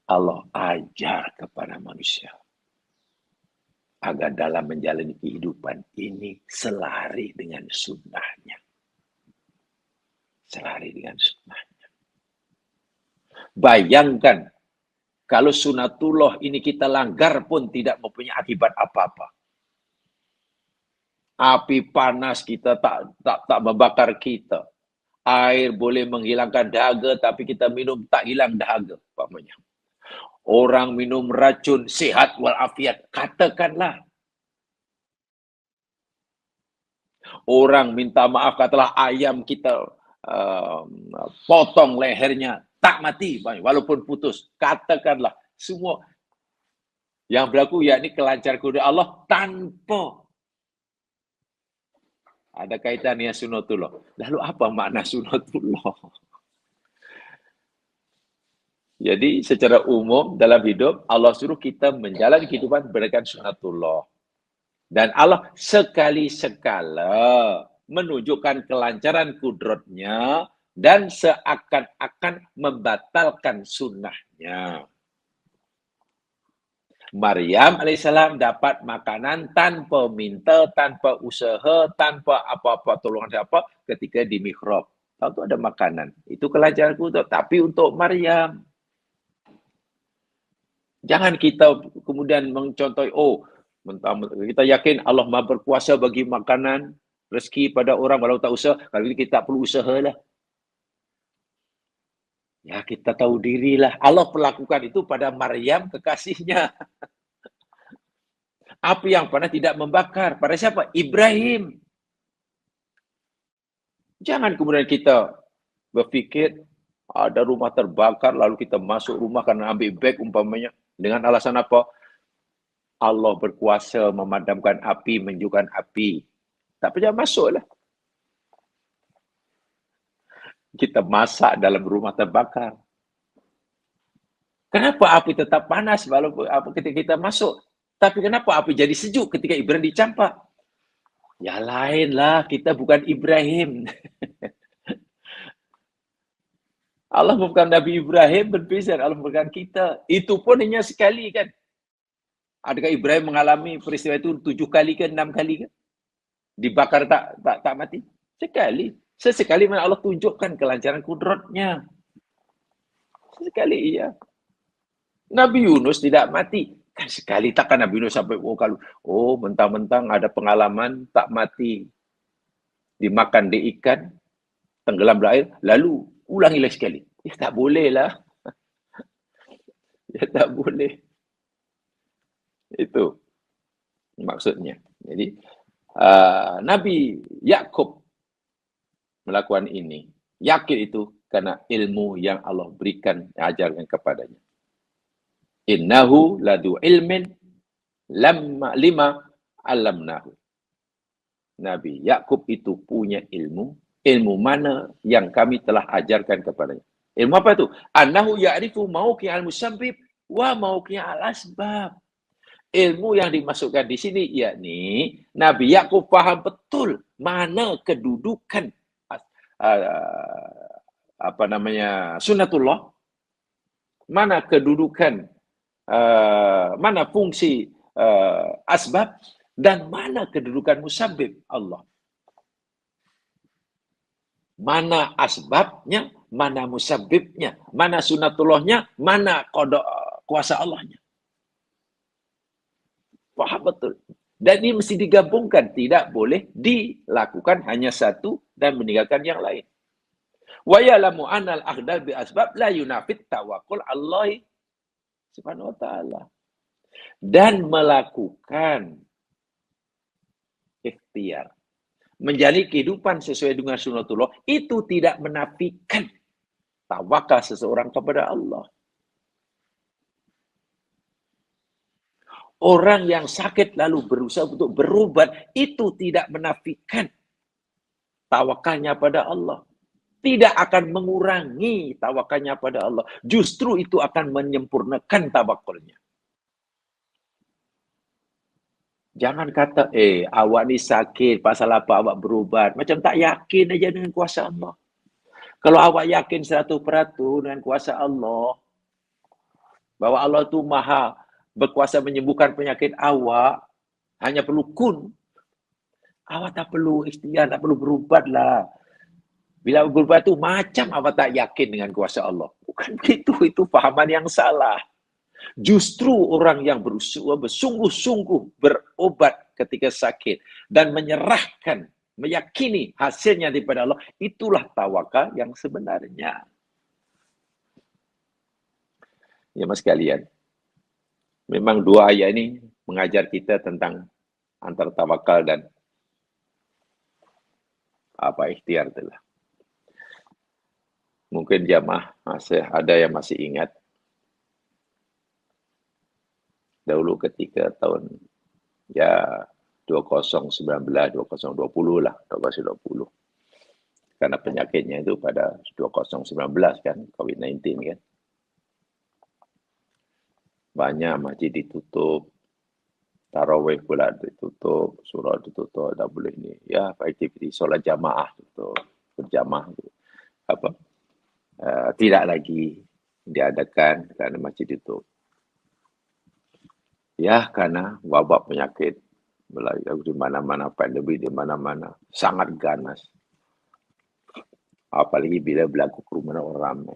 Allah ajar kepada manusia agar dalam menjalani kehidupan ini selari dengan sunnahnya. Selari dengan sunnahnya. Bayangkan kalau sunatullah ini kita langgar pun tidak mempunyai akibat apa-apa. Api panas kita tak membakar kita. Air boleh menghilangkan dahaga, tapi kita minum tak hilang dahaga. Umpamanya. Orang minum racun, sihat walafiat. Katakanlah. Orang minta maaf, katalah ayam kita potong lehernya, tak mati. Walaupun putus. Katakanlah. Semua yang berlaku, yakni kelancaran kuasa Allah tanpa ada kaitannya sunatullah. Lalu apa makna sunatullah? Jadi secara umum dalam hidup Allah suruh kita menjalani kehidupan berdasarkan sunatullah. Dan Allah sekali-sekala menunjukkan kelancaran kudratnya dan seakan-akan membatalkan sunnahnya. Maryam alaihissalam dapat makanan tanpa minta, tanpa usaha, tanpa apa-apa tolongan siapa ketika di mihrab. Tahu ada makanan. Itu kelancaran kudrat. Tapi untuk Maryam. Jangan kita kemudian mencontohi, kita yakin Allah Maha berkuasa bagi makanan, rezeki pada orang walau tak usaha. Kalau kita tak perlu usaha lah. Ya kita tahu dirilah. Allah perlakukan itu pada Maryam kekasihnya. Api yang panas tidak membakar. Pada siapa? Ibrahim. Jangan kemudian kita berfikir ada rumah terbakar lalu kita masuk rumah karena ambil beg umpamanya. Dengan alasan apa? Allah berkuasa memadamkan api, menunjukkan api. Tak payah masuklah. Kita masak dalam rumah terbakar. Kenapa api tetap panas walaupun ketika kita masuk? Tapi kenapa api jadi sejuk ketika Ibrahim dicampak? Ya lainlah, kita bukan Ibrahim. Allah bukan Nabi Ibrahim berbeza, Allah bukan kita. Itu pun hanya sekali kan. Adakah Ibrahim mengalami peristiwa itu 7 kali ke 6 kali ke? Dibakar tak mati? Sekali. Sesekali mana Allah tunjukkan kelancaran kudratnya. Sesekali iya. Nabi Yunus tidak mati. Kan sekali takkan Nabi Yunus sampai mentang-mentang ada pengalaman tak mati. Dimakan di ikan, tenggelam di air, lalu ulangilah sekali. Ya tak boleh lah. Ya tak boleh. Itu maksudnya. Jadi Nabi Yakub melakukan ini. Yakin itu karena ilmu yang Allah berikan, ajarkan kepadanya. Innahu ladu ilmin lima alamnahu. Nabi Yakub itu punya ilmu. Ilmu mana yang kami telah ajarkan kepadanya. Ilmu apa itu? Annahu ya'rifu mauqi'al musabbib wa mauqi'al asbab. Ilmu yang dimasukkan di sini yakni Nabi Yakub paham betul mana kedudukan sunatullah, mana kedudukan mana fungsi asbab, dan mana kedudukan musabbib Allah. Mana asbabnya, mana musabbibnya, mana sunatullahnya, mana qada kuasa Allahnya. Faham betul. Dan ini mesti digabungkan, tidak boleh dilakukan hanya satu dan meninggalkan yang lain. Wa ya'lamu anal akhdal bi asbab la yunafit tawakkul Allah subhanahu wa ta'ala. Dan melakukan ikhtiar, menjalani kehidupan sesuai dengan sunatullah, itu tidak menafikan tawakal seseorang kepada Allah. Orang yang sakit lalu berusaha untuk berobat, itu tidak menafikan tawakalnya pada Allah. Tidak akan mengurangi tawakalnya pada Allah. Justru itu akan menyempurnakan tawakulnya. Jangan kata, awak ni sakit, pasal apa awak berubat. Macam tak yakin aja dengan kuasa Allah. Kalau awak yakin 100% dengan kuasa Allah, bahwa Allah itu maha berkuasa menyembuhkan penyakit awak, hanya perlu kun. Awak tak perlu ikhtiar, tak perlu berubat lah. Bila berubat itu macam awak tak yakin dengan kuasa Allah. Bukan begitu, itu fahaman yang salah. Justru orang yang bersungguh-sungguh berobat ketika sakit dan menyerahkan, meyakini hasilnya daripada Allah, itulah tawakal yang sebenarnya. Ya mas sekalian, memang dua ayat ini mengajar kita tentang antara tawakal dan ikhtiar itulah. Mungkin jamaah masih ada yang masih ingat dahulu ketika tahun 2019, 2020 lah, 2020. Karena penyakitnya itu pada 2019 kan, COVID-19 kan. Banyak masjid ditutup, tarawih pula ditutup, surau ditutup, tak boleh ni. Ya, aktiviti solat jamaah tutup, berjamaah tu. Tidak lagi diadakan kerana masjid ditutup. Ya, karena wabak penyakit berlaku di mana-mana, pandemi di mana-mana, sangat ganas. Apalagi bila berlaku kerumunan orang ramai.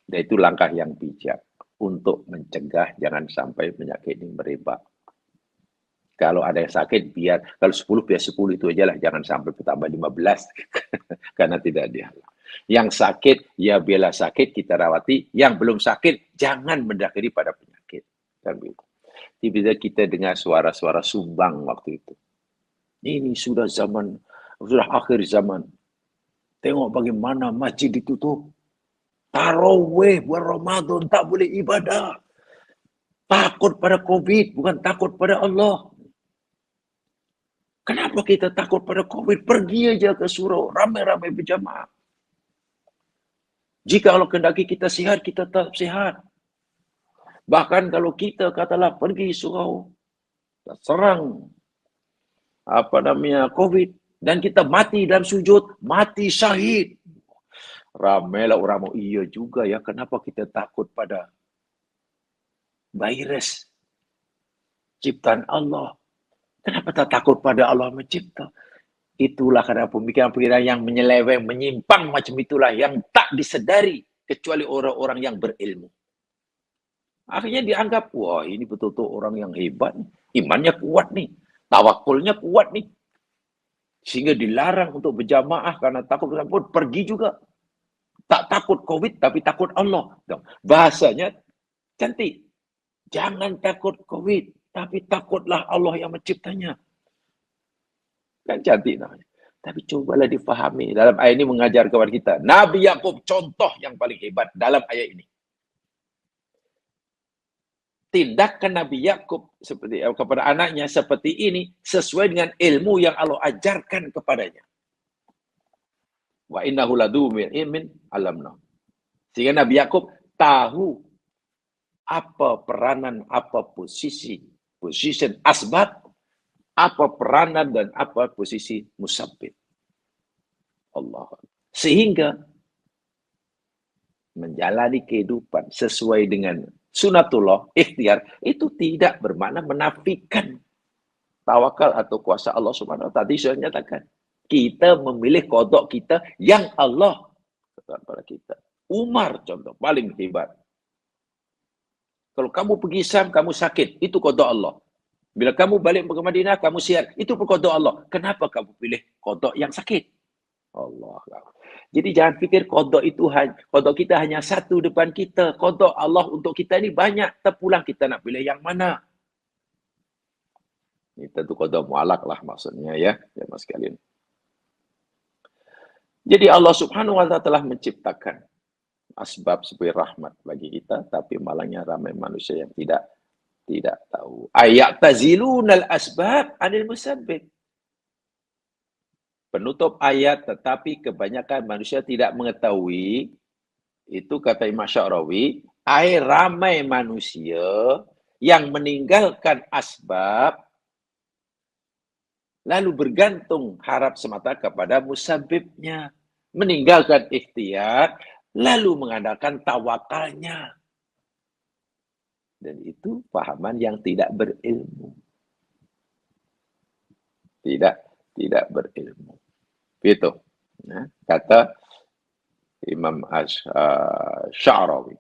Dan itu langkah yang bijak untuk mencegah jangan sampai penyakit ini merebak. Kalau ada yang sakit, kalau 10 biar 10 itu aja lah, jangan sampai bertambah 15. Karena tidak dihalang. Yang sakit, ya biarlah sakit, kita rawati. Yang belum sakit, jangan mendakwiri pada penyakit. Kan begitu. Tiba-tiba kita dengar suara-suara sumbang waktu itu. Ini sudah akhir zaman. Tengok bagaimana masjid ditutup. Tarawih bulan Ramadan tak boleh ibadah. Takut pada COVID, bukan takut pada Allah. Kenapa kita takut pada COVID? Pergi aja ke surau, ramai-ramai berjamaah. Jika Allah kehendaki kita sihat, kita tetap sihat. Bahkan kalau kita katalah pergi surau, serang COVID, dan kita mati dalam sujud, mati syahid. Ramailah orang mau, iya juga ya, kenapa kita takut pada virus ciptaan Allah? Kenapa tak takut pada Allah mencipta? Itulah karena pemikiran-pemikiran yang menyeleweng, menyimpang macam itulah yang tak disedari kecuali orang-orang yang berilmu. Akhirnya dianggap, wah ini betul-betul orang yang hebat, imannya kuat nih, tawakulnya kuat nih. Sehingga dilarang untuk berjamaah karena takut pun pergi juga. Tak takut COVID tapi takut Allah. Bahasanya cantik. Jangan takut COVID tapi takutlah Allah yang menciptanya. Kan cantik namanya. Tapi cobalah difahami. Dalam ayat ini mengajar kepada kita. Nabi Yakub contoh yang paling hebat dalam ayat ini. Tindakan Nabi Yakub seperti kepada anaknya seperti ini sesuai dengan ilmu yang Allah ajarkan kepadanya. Wa innahu ladu ilmin alamna. Sehingga Nabi Yakub tahu apa peranan, apa position asbab, apa peranan dan apa posisi musabbib. Allah. Sehingga menjalani kehidupan sesuai dengan sunatullah, ikhtiar, itu tidak bermakna menafikan tawakal atau kuasa Allah Subhanahu wa taala. Tadi saya nyatakan, kita memilih kodok kita yang Allah kepada kita. Umar contoh paling hebat. Kalau kamu pergi Syam, kamu sakit, itu kodok Allah. Bila kamu balik ke Madinah, kamu sihat, itu pun kodok Allah. Kenapa kamu pilih kodok yang sakit? Allah. Jadi jangan fikir kodok kita hanya satu depan kita. Kodok Allah untuk kita ini banyak. Terpulang kita nak pilih yang mana. Ini tentu kodok mu'alak lah maksudnya ya. Ya mas sekalian. Jadi Allah Subhanahu wa ta'ala telah menciptakan asbab sebagai rahmat bagi kita. Tapi malangnya ramai manusia yang tidak tahu. Ayat tazilunal asbab anil musabbib. Penutup ayat, tetapi kebanyakan manusia tidak mengetahui, itu kata Imam Sya'rawi, ramai manusia yang meninggalkan asbab, lalu bergantung harap semata kepada musabbibnya. Meninggalkan ikhtiar, lalu mengandalkan tawakalnya. Dan itu pahaman yang tidak berilmu. Tidak berilmu. Itu kata Imam Sya'rawi.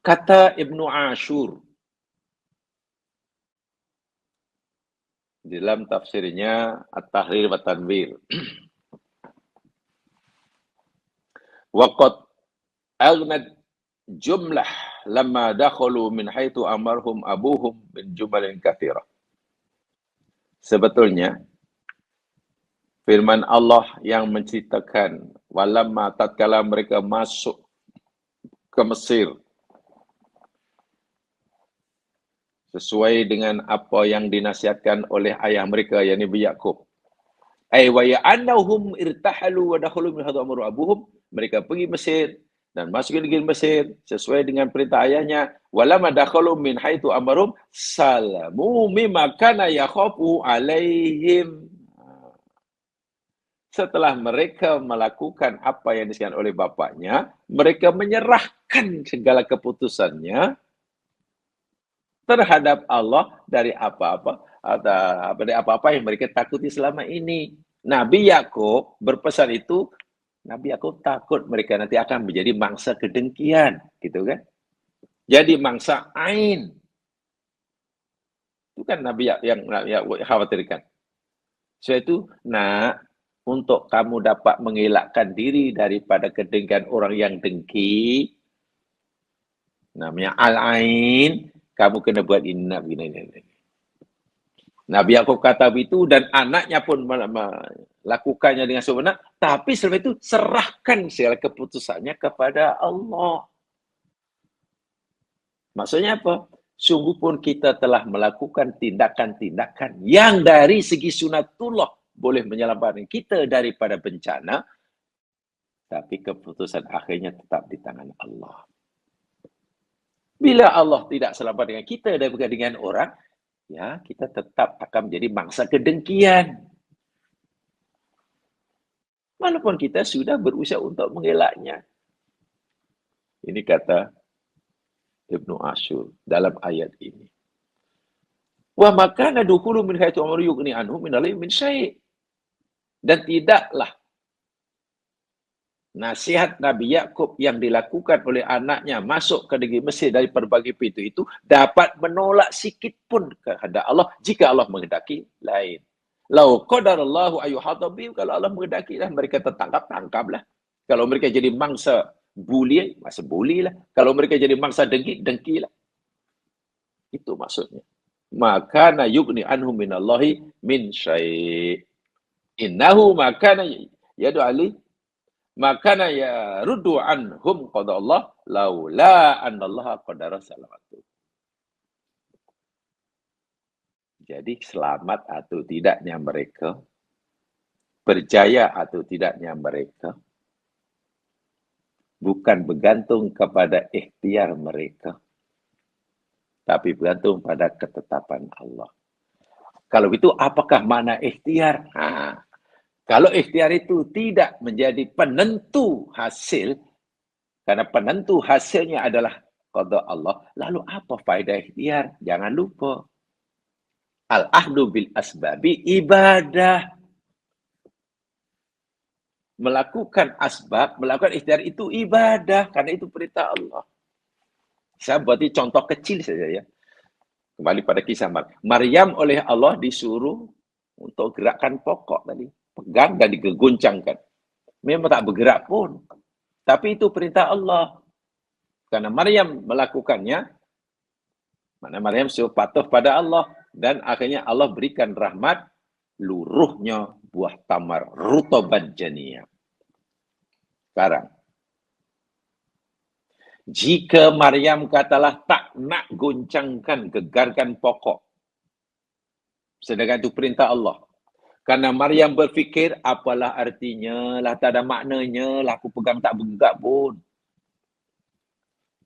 Kata Ibnu Ashur dalam tafsirnya At-Tahrir wa Tanwir. Waqad aghnad jumlah lamma dakhalu min haitsu amarhum abuhum min jumalin katsirah. Sebetulnya firman Allah yang menceritakan walamma tatkala mereka masuk ke Mesir sesuai dengan apa yang dinasihatkan oleh ayah mereka yakni Nabi Yakub. Ay wa ya'annahum irtahalu wa dakhalu min haitsu amaru abuhum, mereka pergi Mesir dan masuk ke negeri Mesir sesuai dengan perintah ayahnya. Walamma dakhalu min haitsu amarum salamu mimma kana yakhafu alaihim. Setelah mereka melakukan apa yang disebutkan oleh bapaknya, mereka menyerahkan segala keputusannya terhadap Allah dari apa-apa yang mereka takuti selama ini. Nabi Yakub berpesan itu, Nabi Yakub takut mereka nanti akan menjadi mangsa kedengkian, gitu kan? Jadi mangsa ain. Itu kan Nabi yang khawatirkan. Sebab itu, untuk kamu dapat mengelakkan diri daripada kedengkian orang yang dengki, namanya al-ain, kamu kena buat ini. Nabi Yakub kata begitu dan anaknya pun melakukannya dengan sebenar, tapi setelah itu serahkan segala keputusannya kepada Allah. Maksudnya apa? Sungguh pun kita telah melakukan tindakan-tindakan yang dari segi sunatullah boleh menyelamatkan kita daripada bencana, tapi keputusan akhirnya tetap di tangan Allah. Bila Allah tidak selamat dengan kita daripada dengan orang, ya kita tetap akan menjadi mangsa kedengkian. Walaupun kita sudah berusaha untuk mengelaknya. Ini kata Ibnu Ashur dalam ayat ini. Wa makana dukhulu min haitsu amru yughni anhu min al min syai'. Dan tidaklah nasihat Nabi Yakub yang dilakukan oleh anaknya masuk ke negeri Mesir dari berbagai pintu itu dapat menolak sikit pun kehendak Allah jika Allah menghendaki lain. Lau qadarallahu ayyuhata bihim, kalau Allah menghendaki lah mereka tertangkap-tangkaplah. Kalau mereka jadi mangsa bully, masa bully lah. Kalau mereka jadi mangsa dengki, dengkilah. Itu maksudnya. maka na yughni anhu minallahi min syai'. Innahu makana yadu ali makana ya ruddu anhum qada Allah laula annallaha qadara salamatu. Jadi selamat atau tidaknya mereka, berjaya atau tidaknya mereka, bukan bergantung kepada ikhtiar mereka, tapi bergantung pada ketetapan Allah. Kalau itu apakah makna ikhtiar? Kalau ikhtiar itu tidak menjadi penentu hasil, karena penentu hasilnya adalah qada Allah, lalu apa faedah ikhtiar? Jangan lupa, al-ahdu bil asbabi ibadah. Melakukan asbab, melakukan ikhtiar itu ibadah, karena itu perintah Allah. Saya buat contoh kecil saja ya. Kembali pada kisah Maryam oleh Allah disuruh untuk gerakan pokok tadi. Pegang dan digoncangkan. Memang tak bergerak pun. Tapi itu perintah Allah. Karena Maryam melakukannya, mana Maryam suruh patuh pada Allah. Dan akhirnya Allah berikan rahmat, luruhnya buah tamar, rutoban janiyah. Sekarang, jika Maryam katalah tak nak goncangkan, gegarkan pokok, sedangkan itu perintah Allah. Karena Maryam berfikir, apalah artinya, lah tak ada maknanya, lah aku pegang tak bergerak pun.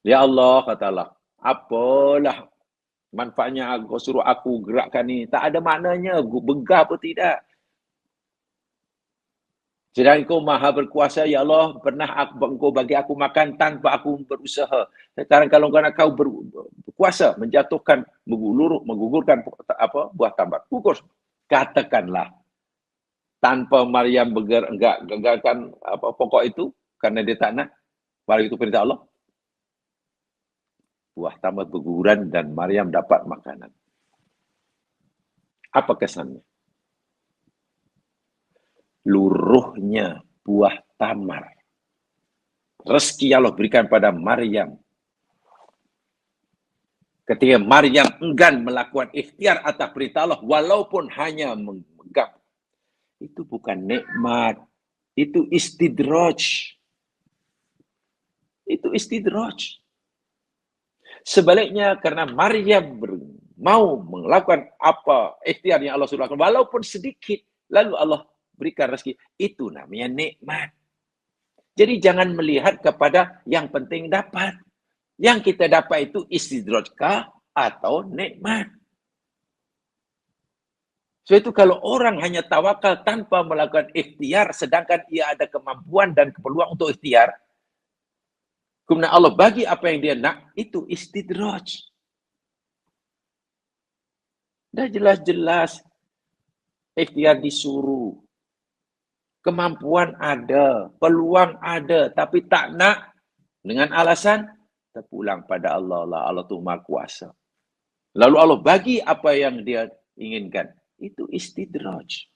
Ya Allah, katalah, apalah manfaatnya kau suruh aku gerakkan ni, tak ada maknanya, bergerak pun tidak. Sedangkan kau maha berkuasa, ya Allah, pernah engkau bagi aku makan tanpa aku berusaha. Sekarang kalau kau berkuasa, menjatuhkan, menggugurkan buah tamar, gugur. Katakanlah, tanpa Maryam gagalkan pokok itu, karena dia tak nak, baru itu perintah Allah, buah tamar berguguran dan Maryam dapat makanan. Apa kesannya? Luruhnya buah tamar. Rezeki Allah berikan pada Maryam. Ketika Maryam enggan melakukan ikhtiar atas perintah Allah, walaupun hanya memegang, itu bukan nikmat, itu istidraj. Itu istidraj. Sebaliknya, karena Maryam mau melakukan apa ikhtiar yang Allah suruh lakukan, walaupun sedikit, lalu Allah berikan rezeki, itu namanya nikmat. Jadi jangan melihat kepada yang penting dapat. Yang kita dapat itu istidrajkah atau nikmat. So itu kalau orang hanya tawakal tanpa melakukan ikhtiar, sedangkan ia ada kemampuan dan peluang untuk ikhtiar, kemudian Allah bagi apa yang dia nak, itu istidraj. Dah jelas-jelas ikhtiar disuruh. Kemampuan ada, peluang ada, tapi tak nak dengan alasan terpulang pada Allah lah. Allah tu Maha Kuasa. Lalu Allah bagi apa yang dia inginkan. Itu istidraj.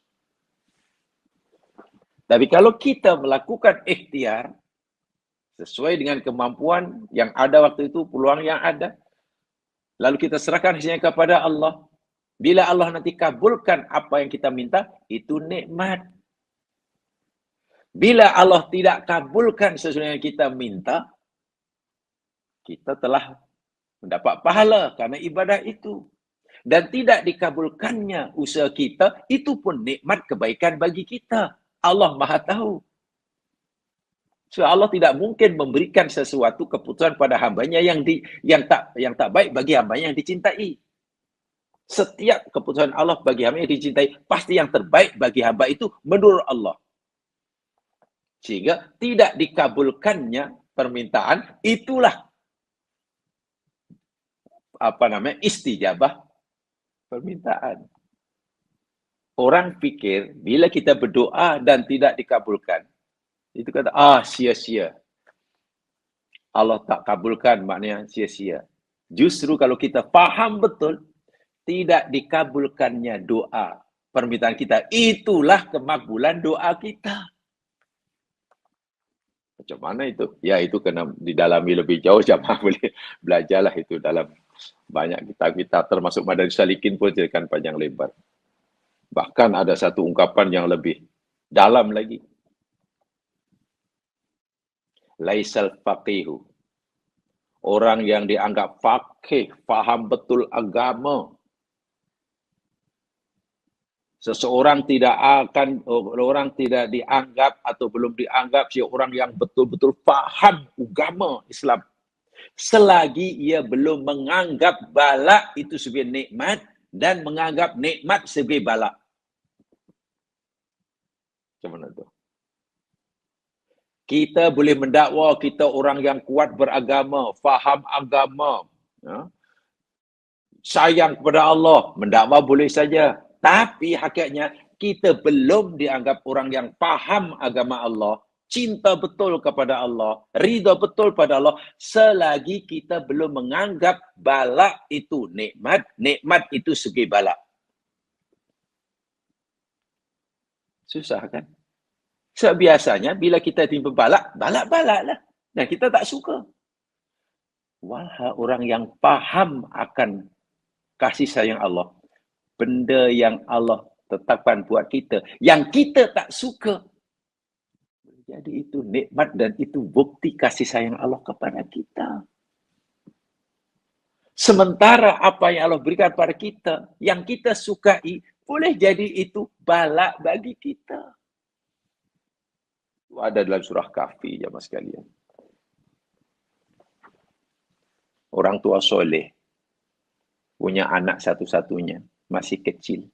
Tapi kalau kita melakukan ikhtiar sesuai dengan kemampuan yang ada waktu itu, peluang yang ada, lalu kita serahkan hasilnya kepada Allah. Bila Allah nanti kabulkan apa yang kita minta, itu nikmat. Bila Allah tidak kabulkan sesuai yang kita minta, kita telah mendapat pahala karena ibadah itu. Dan tidak dikabulkannya usaha kita, itu pun nikmat kebaikan bagi kita. Allah Maha tahu. So Allah tidak mungkin memberikan sesuatu keputusan pada hambanya yang tak baik bagi hambanya yang dicintai. Setiap keputusan Allah bagi hamba yang dicintai, pasti yang terbaik bagi hamba itu menurut Allah. Sehingga tidak dikabulkannya permintaan, itulah istijabah permintaan. Orang pikir bila kita berdoa dan tidak dikabulkan, itu kata, sia-sia. Allah tak kabulkan, maknanya sia-sia. Justru kalau kita faham betul, tidak dikabulkannya doa, permintaan kita, itulah kemakbulan doa kita. Macam mana itu? Ya itu kena didalami lebih jauh, jamaah boleh belajarlah itu dalam banyak kitab-kitab, termasuk Madaris Salikin pun ceritakan panjang lebar. Bahkan ada satu ungkapan yang lebih dalam lagi. Laisal faqihu. Orang yang dianggap faqih, faham betul agama. Seseorang orang tidak dianggap atau belum dianggap seorang yang betul-betul faham agama Islam. Selagi ia belum menganggap bala itu sebagai nikmat dan menganggap nikmat sebagai bala. Macam mana tu? Kita boleh mendakwa kita orang yang kuat beragama, faham agama, sayang kepada Allah, mendakwa boleh saja. Tapi hakikatnya kita belum dianggap orang yang faham agama Allah, cinta betul kepada Allah, ridha betul pada Allah, selagi kita belum menganggap bala itu nikmat, nikmat itu sebagai bala. Susah kan? Biasanya bila kita timpa bala, bala-bala lah. Dan kita tak suka. Wahai orang yang faham akan kasih sayang Allah, benda yang Allah tetapkan buat kita, yang kita tak suka, jadi itu nikmat dan itu bukti kasih sayang Allah kepada kita. Sementara apa yang Allah berikan pada kita, yang kita sukai, boleh jadi itu bala bagi kita. Ada dalam surah Kahfi, jemaah sekalian. Orang tua soleh punya anak satu-satunya, masih kecil.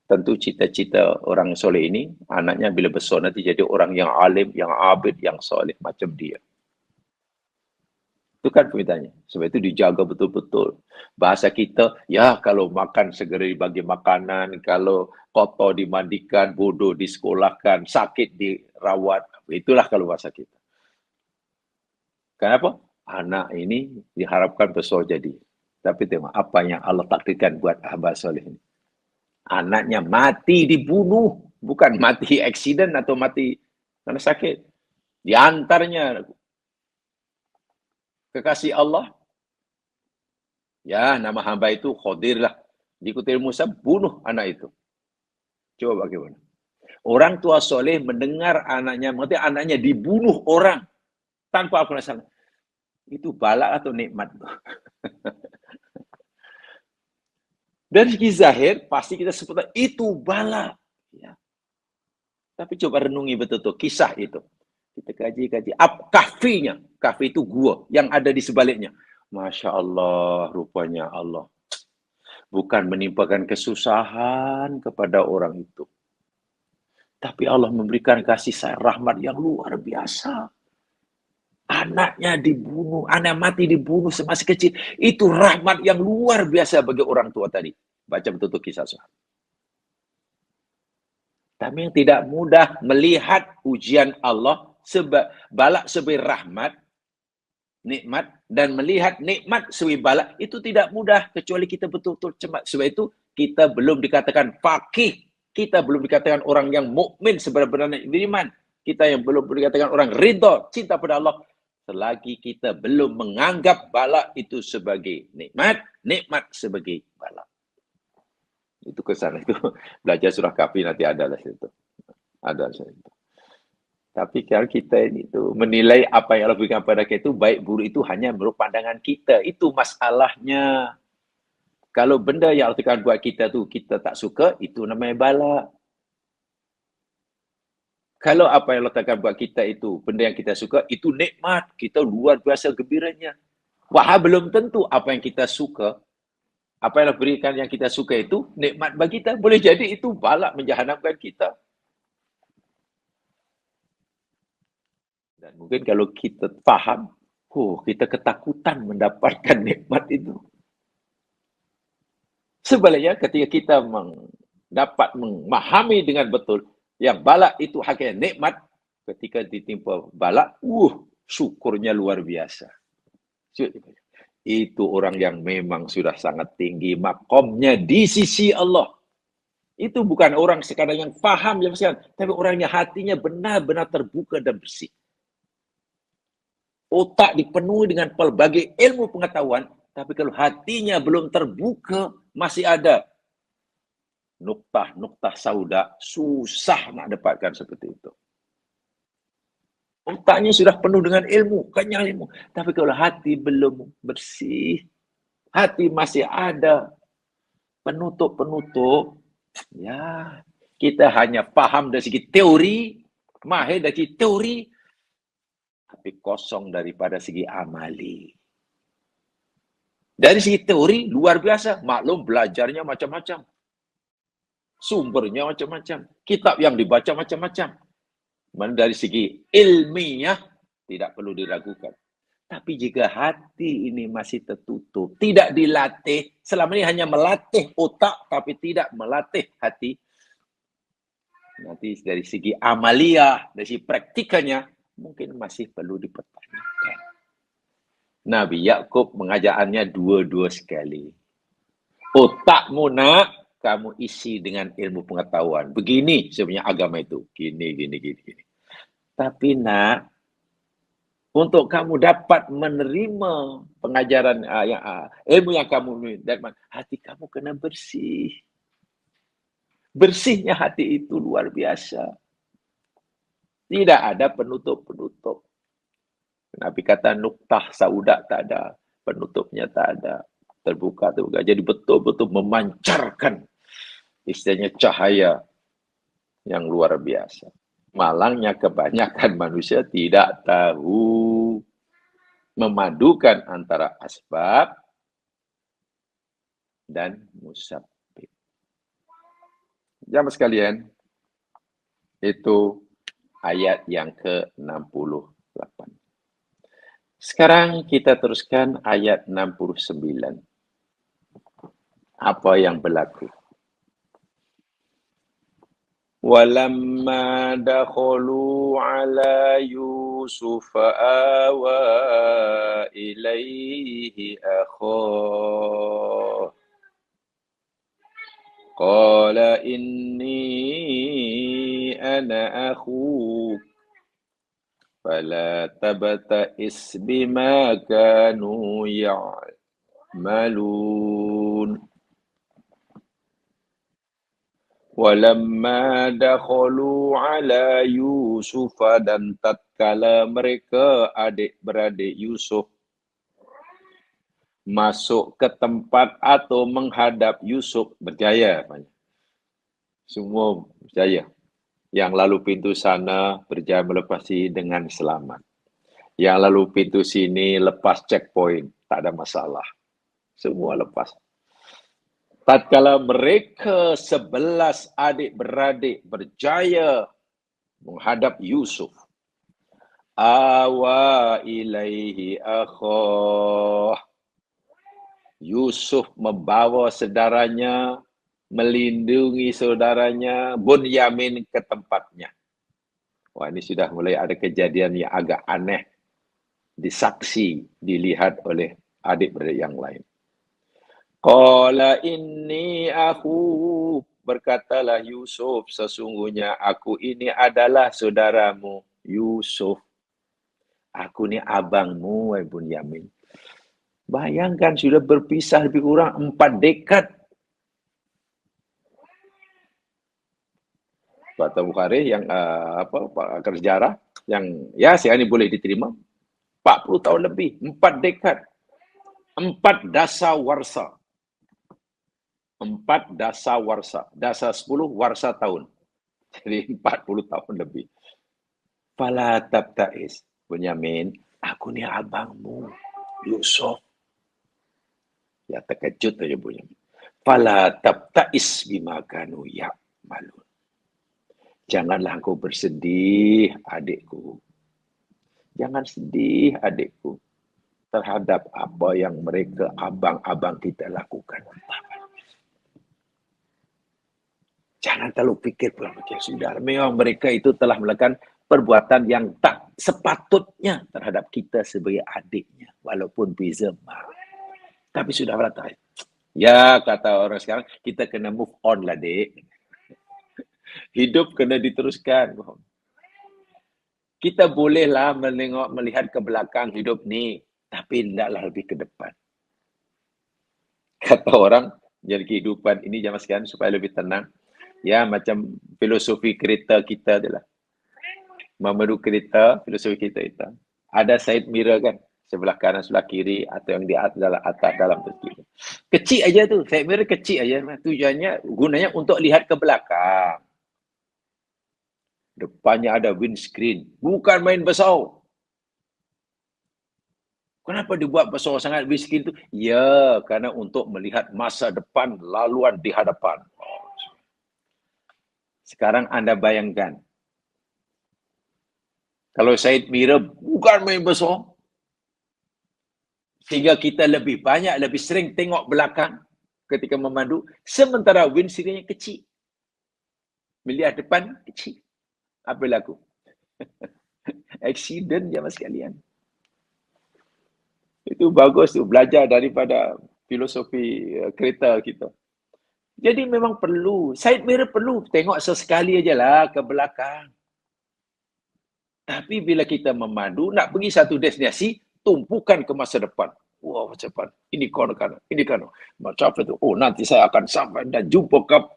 Tentu cita-cita orang soleh ini, anaknya bila besar nanti jadi orang yang alim, yang abid, yang soleh macam dia. Itu kan permintaannya. Sebab itu dijaga betul-betul. Bahasa kita, ya kalau makan segera dibagi makanan, kalau kotor dimandikan, bodoh disekolahkan, sakit dirawat. Itulah kalau bahasa kita. Kenapa? Anak ini diharapkan besar jadi. Tapi tengok apa yang Allah takdirkan buat hamba soleh ini. Anaknya mati dibunuh, bukan mati aksiden atau mati karena sakit. Di antaranya kekasih Allah, ya nama hamba itu Khadir lah. Diikuti Musa, bunuh anak itu. Coba bagaimana? Orang tua soleh mendengar anaknya, maksudnya anaknya dibunuh orang tanpa apa salah. Itu bala atau nikmat? Dari segi zahir, pasti kita sebut itu bala. Ya. Tapi coba renungi betul-betul kisah itu. Kita kaji-kaji. Kahfinya. Kahfi itu gua yang ada di sebaliknya. Masya Allah, rupanya Allah bukan menimpakan kesusahan kepada orang itu. Tapi Allah memberikan kasih sayang rahmat yang luar biasa. Anaknya dibunuh, anak mati dibunuh semasa kecil. Itu rahmat yang luar biasa bagi orang tua tadi. Baca betul-betul kisah sahabat. Tapi yang tidak mudah melihat ujian Allah balak sebagai rahmat, nikmat, dan melihat nikmat sebagai balak, itu tidak mudah kecuali kita betul-betul cermat. Sebab itu kita belum dikatakan faqih, kita belum dikatakan orang yang mukmin sebenar-benarnya beriman, kita yang belum dikatakan orang ridha, cinta pada Allah, selagi kita belum menganggap balak itu sebagai nikmat, nikmat sebagai balak. Itu kesan itu. Belajar surah Kahfi nanti ada lah situ. Ada situ. Tapi kalau kita ini tuh menilai apa yang Allah berikan pada kita itu baik buruk itu hanya menurut pandangan kita. Itu masalahnya. Kalau benda yang Allah berikan buat kita tu kita tak suka, itu namanya bala. Kalau apa yang Allah berikan buat kita itu benda yang kita suka, itu nikmat. Kita luar biasa gembiranya. Wah, belum tentu apa yang kita suka, apa yang Allah berikan yang kita suka itu nikmat bagi kita. Boleh jadi itu balak menjahanamkan kita. Dan mungkin kalau kita faham, kita ketakutan mendapatkan nikmat itu. Sebaliknya ketika kita dapat memahami dengan betul yang balak itu hakikatnya nikmat, ketika ditimpa balak, syukurnya luar biasa. Itu orang yang memang sudah sangat tinggi makomnya di sisi Allah. Itu bukan orang sekadar yang faham, tapi orang yang hatinya benar-benar terbuka dan bersih. Otak dipenuhi dengan pelbagai ilmu pengetahuan, tapi kalau hatinya belum terbuka, masih ada nuktah-nuktah sauda, susah nak dapatkan seperti itu. Otaknya sudah penuh dengan ilmu, kenyang ilmu. Tapi kalau hati belum bersih, hati masih ada penutup-penutup, ya kita hanya paham dari segi teori, mahir dari segi teori, tapi kosong daripada segi amali. Dari segi teori, luar biasa. Maklum, belajarnya macam-macam. Sumbernya macam-macam. Kitab yang dibaca macam-macam. Dari segi ilmiah, tidak perlu diragukan. Tapi jika hati ini masih tertutup, tidak dilatih, selama ini hanya melatih otak, tapi tidak melatih hati, nanti dari segi amalia, dari segi praktikanya, mungkin masih perlu dipertanyakan. Nabi Yakub mengajarkannya dua-dua sekali. Otakmu nak, kamu isi dengan ilmu pengetahuan. Begini sebenarnya agama itu. Gini. Tapi nak, untuk kamu dapat menerima pengajaran ilmu yang kamu dapat, hati kamu kena bersih. Bersihnya hati itu luar biasa. Tidak ada penutup-penutup. Nabi kata nuktah sauda tak ada, penutupnya tak ada, terbuka. Jadi betul-betul memancarkan istilahnya cahaya yang luar biasa. Malangnya kebanyakan manusia tidak tahu memadukan antara asbab dan musabbib. Jamaah sekalian, itu ayat yang ke-68. Sekarang kita teruskan ayat 69. Apa yang berlaku? Walamma dakhalu ala Yusuf awa ilaihi akhah. Qala inni ana akhuk. Fala tabta'is bima kanu ya'malun. Walamma dakhalu ala Yusuf, dan tatkala mereka adik-beradik Yusuf masuk ke tempat atau menghadap Yusuf, berjaya. Semua berjaya. Yang lalu pintu sana berjaya melepasi dengan selamat. Yang lalu pintu sini lepas checkpoint, tak ada masalah. Semua lepas. Tatkala mereka 11 adik-beradik berjaya menghadap Yusuf, awa ilaihi akhah. Yusuf membawa saudaranya, melindungi saudaranya, Bunyamin ke tempatnya. Wah, ini sudah mulai ada kejadian yang agak aneh, disaksi, dilihat oleh adik-beradik yang lain. Qala inni aku, berkatalah Yusuf, sesungguhnya aku ini adalah saudaramu Yusuf. Aku ni abangmu, wahai Bunyamin. Bayangkan sudah berpisah lebih kurang 4 dekad. Kata Bukhari yang pakar sejarah yang ya sekarang ini boleh diterima 40 tahun lebih, 4 dekad. 4 dasawarsa. 4 dasawarsa. Dasa 10, warsa tahun. Jadi 40 tahun lebih. Fala tabta'is. Bunyamin, aku ni abangmu, Yusuf. Ya terkejut aja Bunyamin. Fala tabta'is bima kanu ya'malun. Janganlah engkau bersedih, adikku. Jangan sedih, adikku, terhadap apa yang mereka, abang-abang kita lakukan. Jangan terlalu fikir, sudah. Memang mereka itu telah melakukan perbuatan yang tak sepatutnya terhadap kita sebagai adiknya. Walaupun beza. Tapi sudah berlaku. Ya, kata orang sekarang, kita kena move on lah, dek. Hidup kena diteruskan. Kita bolehlah melihat ke belakang hidup ni, tapi hendaklah lebih ke depan. Kata orang, jadi kehidupan ini zaman sekarang supaya lebih tenang. Ya, macam filosofi kereta kita adalah. Memeru kereta, filosofi kita itu. Ada side mirror kan? Sebelah kanan, sebelah kiri, atau yang di atas, dalam kiri. Kecil aja tu, side mirror kecil aja. Tujuannya, gunanya untuk lihat ke belakang. Depannya ada windscreen. Bukan main besar. Kenapa dibuat besar sangat windscreen itu? Ya, karena untuk melihat masa depan laluan di hadapan. Sekarang anda bayangkan, kalau side mirror bukan main besar, sehingga kita lebih banyak, lebih sering tengok belakang ketika memandu, sementara windscreen kecil. Melihat depan, kecil. Apa berlaku? Accident zaman sekalian. Itu bagus tu, belajar daripada filosofi kereta kita. Jadi memang perlu, side mirror perlu, tengok sesekali aja lah ke belakang. Tapi bila kita memandu, nak pergi satu destinasi, tumpukan ke masa depan. Wah, masa depan. Ini kanan, ini kanan. Macam apa tu? Oh, nanti saya akan sampai dan jumpa kawan.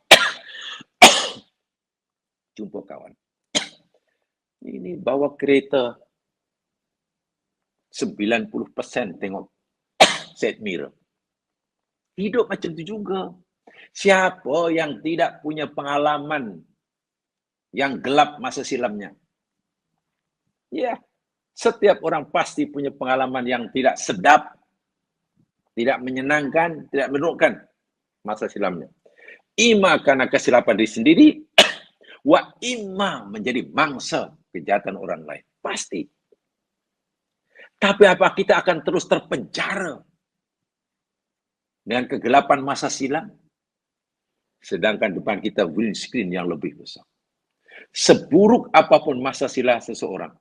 Ini bawa kereta 90% tengok side mirror. Hidup macam tu juga. Siapa yang tidak punya pengalaman yang gelap masa silamnya? Ya, setiap orang pasti punya pengalaman yang tidak sedap, tidak menyenangkan, tidak menunjukkan masa silamnya. Ima karena kesilapan diri sendiri, wa ima menjadi mangsa kejahatan orang lain. Pasti. Tapi apa kita akan terus terpenjara dengan kegelapan masa silam? Sedangkan depan kita windscreen yang lebih besar. Seburuk apapun masa silam seseorang,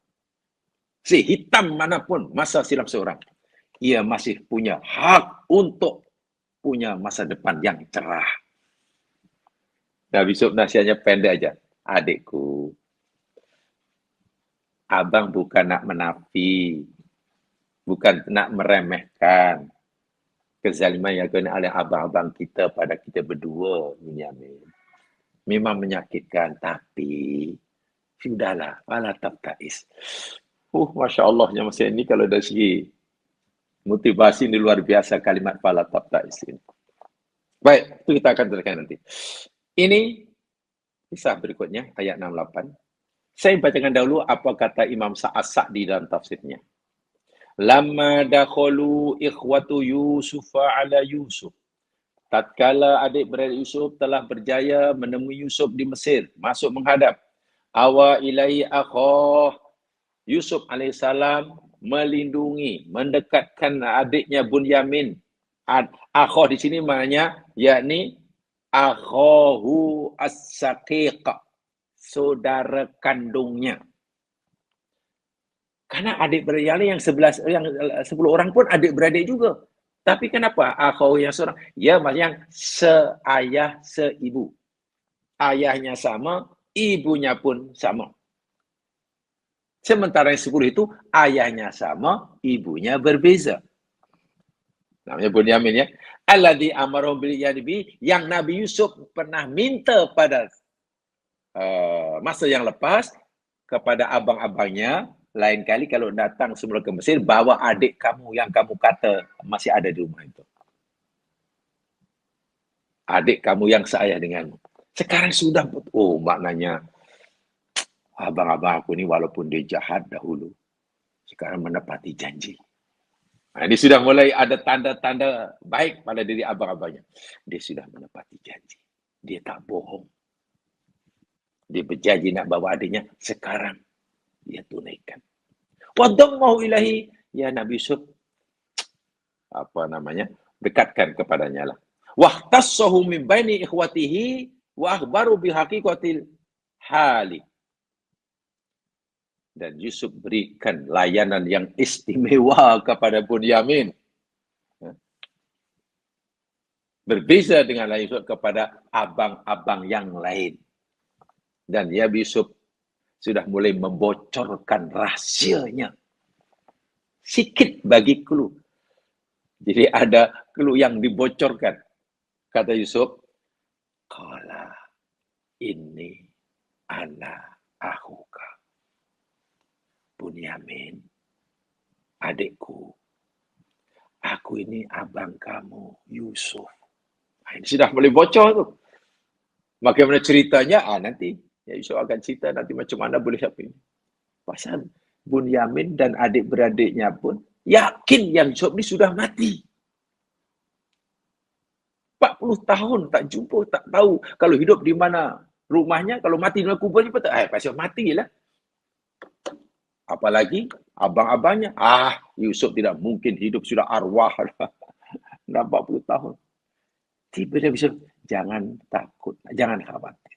sehitam manapun masa silam seseorang, ia masih punya hak untuk punya masa depan yang cerah. Nah, Yusuf nasihatnya pendek aja. Adikku, abang bukan nak menafi, bukan nak meremehkan kezaliman yang kena oleh abang-abang kita pada kita berdua, Bunyamin. Memang menyakitkan, tapi sudahlah, wala tabtais. Masya Allahnya masa ini kalau dari segi motivasi ini luar biasa kalimat wala tabtais ini. Baik, itu kita akan teruskan nanti. Ini kisah berikutnya, ayat 68. Saya bacakan dahulu apa kata Imam Sa'ad-Sa'di dalam tafsirnya. Lamma dakhulu ikhwatu Yusuf ala Yusuf. Tatkala adik-beradik Yusuf telah berjaya menemui Yusuf di Mesir, masuk menghadap. Awa ilai akhah. Yusuf AS melindungi, mendekatkan adiknya Bunyamin. Akhah di sini maknanya, yakni akhahu as-saqiq, saudara kandungnya. Karena adik-beradik yang 10 orang pun adik-beradik juga. Tapi kenapa akhahu yang seorang? Ya, maksudnya seayah, seibu. Ayahnya sama, ibunya pun sama. Sementara yang 10 itu ayahnya sama, ibunya berbeza. Namanya Bunyamin ya. Alladzi amara bil yadibi, yang Nabi Yusuf pernah minta pada masa yang lepas kepada abang-abangnya, lain kali kalau datang semula ke Mesir, bawa adik kamu yang kamu kata masih ada di rumah itu. Adik kamu yang seayah denganmu. Sekarang sudah, maknanya abang-abang aku ni walaupun dia jahat dahulu, sekarang menepati janji. Dia sudah mulai ada tanda-tanda baik pada diri abang-abangnya. Dia sudah menepati janji. Dia tak bohong. Dia berjanji nak bawa adiknya, sekarang dia tunaikan. Wadammahu ilahi, ya Nabi Yusuf, dekatkan kepadanya lah. Wahtassahu min baini ikhwatihi wa akhbaru bihaqiqatil hali. Dan Yusuf berikan layanan yang istimewa kepada Bunyamin. Berbeza dengan Yusuf kepada abang-abang yang lain. Dan ya Yusuf sudah mulai membocorkan rahasianya. Sikit bagi clue. Jadi ada clue yang dibocorkan. Kata Yusuf, "Qala ini ana akhuka." Bunyamin, adikku. Aku ini abang kamu, Yusuf. Nah, ini sudah mulai bocor tuh. Bagaimana ceritanya? Nanti ya Yusuf akan cerita nanti macam mana boleh siapa ini. Pasal Bunyamin dan adik-beradiknya pun yakin yang Yusuf ini sudah mati. 40 tahun tak jumpa, tak tahu kalau hidup di mana rumahnya, kalau mati di mana kuburnya, pasti mati lah. Apalagi abang-abangnya, Yusuf tidak mungkin hidup, sudah arwah. 40 tahun. Tiba-tiba bisa, jangan takut, jangan khawatir.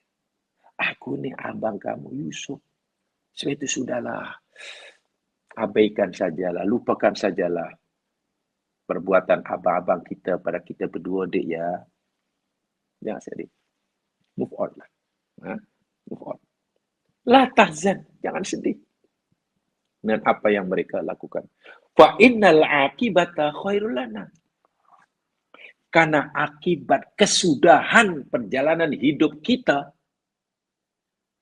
Aku ni abang kamu, Yusuf. Sebab itu sudahlah. Abaikan sajalah, lupakan sajalah perbuatan abang-abang kita pada kita berdua, dek ya. Jangan sedih. Move on lah. Move on. La tahzan, jangan sedih dengan apa yang mereka lakukan. Fa innal akibata khairul lana. Karena akibat kesudahan perjalanan hidup kita,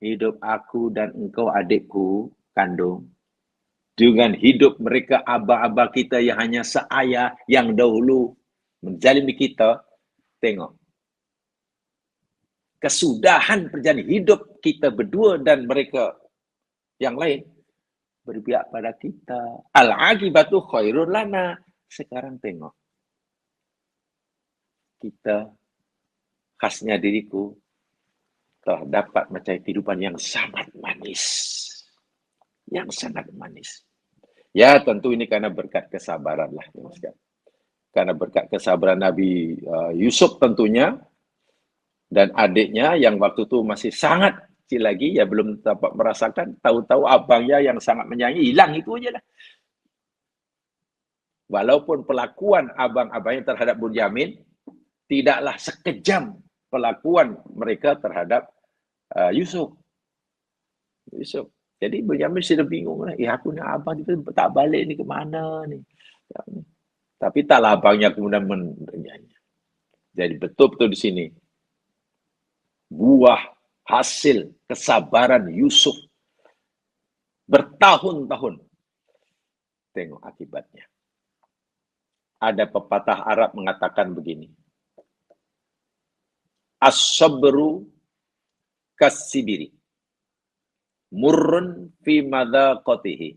hidup aku dan engkau adikku kandung, dengan hidup mereka abah-abah kita yang hanya seayah yang dahulu menzalimi kita, tengok. Kesudahan perjalanan hidup kita berdua dan mereka yang lain berpihak pada kita. Al-aqibatu khairul lana. Sekarang tengok. Kita, khasnya diriku, telah dapat macam kehidupan yang sangat manis. Yang sangat manis. Ya, tentu ini karena berkat kesabaran lah. Karena berkat kesabaran Nabi Yusuf tentunya, dan adiknya yang waktu itu masih sangat kecil lagi, ya belum dapat merasakan, tahu-tahu abangnya yang sangat menyayangi, hilang itu aja lah. Walaupun pelakuan abang-abangnya terhadap Bunyamin tidaklah sekejam pelakuan mereka terhadap Yusuf. Jadi Bunyamin sudah bingung lah, aku ni abang kita tak balik ni ke mana ni. Tapi taklah abangnya kemudian menyanyi. Jadi betul-betul di sini buah hasil kesabaran Yusuf bertahun-tahun. Tengok akibatnya. Ada pepatah Arab mengatakan begini. As-sabru kas-sibiri. Murrun fi madaqatihi.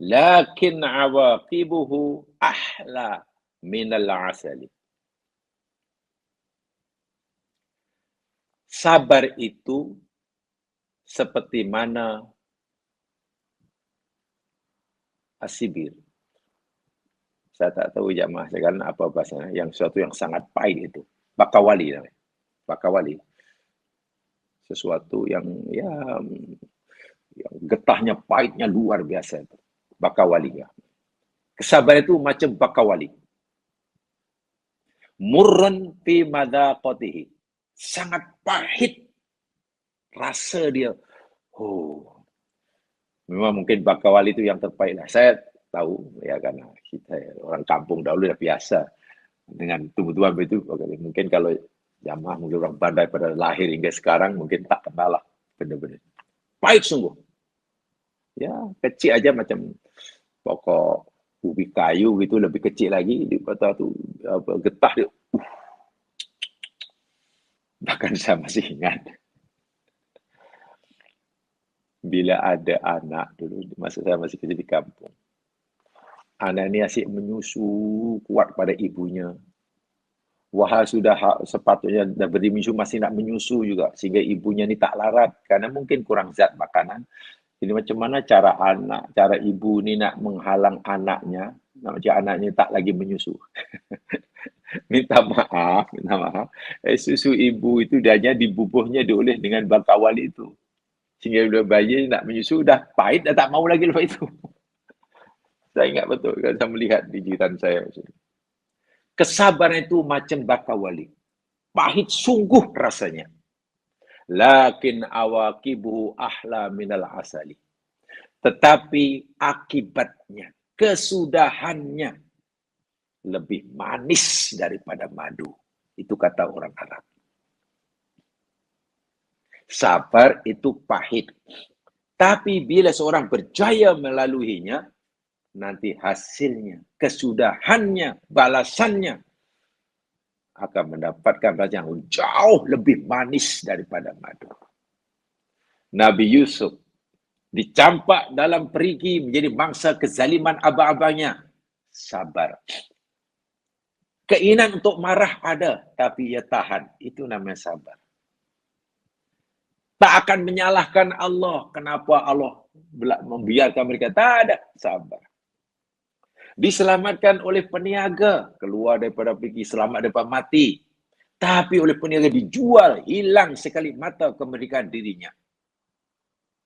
Lakin awaqibuhu ahla minal asali. Sabar itu seperti mana asibir. Saya tak tahu jamaah sekarang apa bahasanya. Yang sesuatu yang sangat pahit itu. Bakawali namanya. Bakawali. Sesuatu yang yang getahnya, pahitnya luar biasa itu. Bakawali. Ya. Kesabaran itu macam bakawali. Murran fi madaqatihi. Sangat pahit rasa dia. Memang mungkin bakawali itu yang terpahit lah. Saya tahu ya, karena kita orang kampung dahulu dah biasa dengan tumbuh-tumbuhan itu. Mungkin kalau jamaah mungkin orang Bandai pada lahir hingga sekarang mungkin tak kenal lah benda-benda. Pahit sungguh. Ya, kecil aja macam pokok ubi kayu gitu, lebih kecil lagi di kota tu getah dia. Bahkan saya masih ingat bila ada anak dulu masa saya masih kerja di kampung. Anak ni asyik menyusu kuat pada ibunya. Wahal sudah sepatutnya dah beri menyusu, masih nak menyusu juga. Sehingga ibunya ni tak larat. Kerana mungkin kurang zat makanan. Jadi macam mana cara ibu ni nak menghalang anaknya. Nak macam anaknya tak lagi menyusu. Minta maaf. Susu ibu itu dia hanya dibubuhnya dioleh dengan bakawali itu. Sehingga bila bayi nak menyusu, dah pahit, dah tak mau lagi lepas itu. Saya ingat betul, kalau saya melihat di jiran saya. Kesabaran itu macam bakawali. Pahit sungguh rasanya. Lakin awaqibuhu ahla minal asali. Tetapi akibatnya, kesudahannya lebih manis daripada madu. Itu kata orang Arab. Sabar itu pahit. Tapi bila seorang berjaya melaluinya, nanti hasilnya, kesudahannya, balasannya akan mendapatkan balasan yang jauh lebih manis daripada madu. Nabi Yusuf dicampak dalam perigi menjadi mangsa kezaliman abang-abangnya. Sabar. Keinginan untuk marah ada, tapi ia tahan. Itu namanya sabar. Tak akan menyalahkan Allah. Kenapa Allah membiarkan mereka? Tak ada. Sabar. Diselamatkan oleh peniaga. Keluar daripada pergi, selamat daripada mati. Tapi oleh peniaga dijual. Hilang sekali mata kemerdekaan dirinya.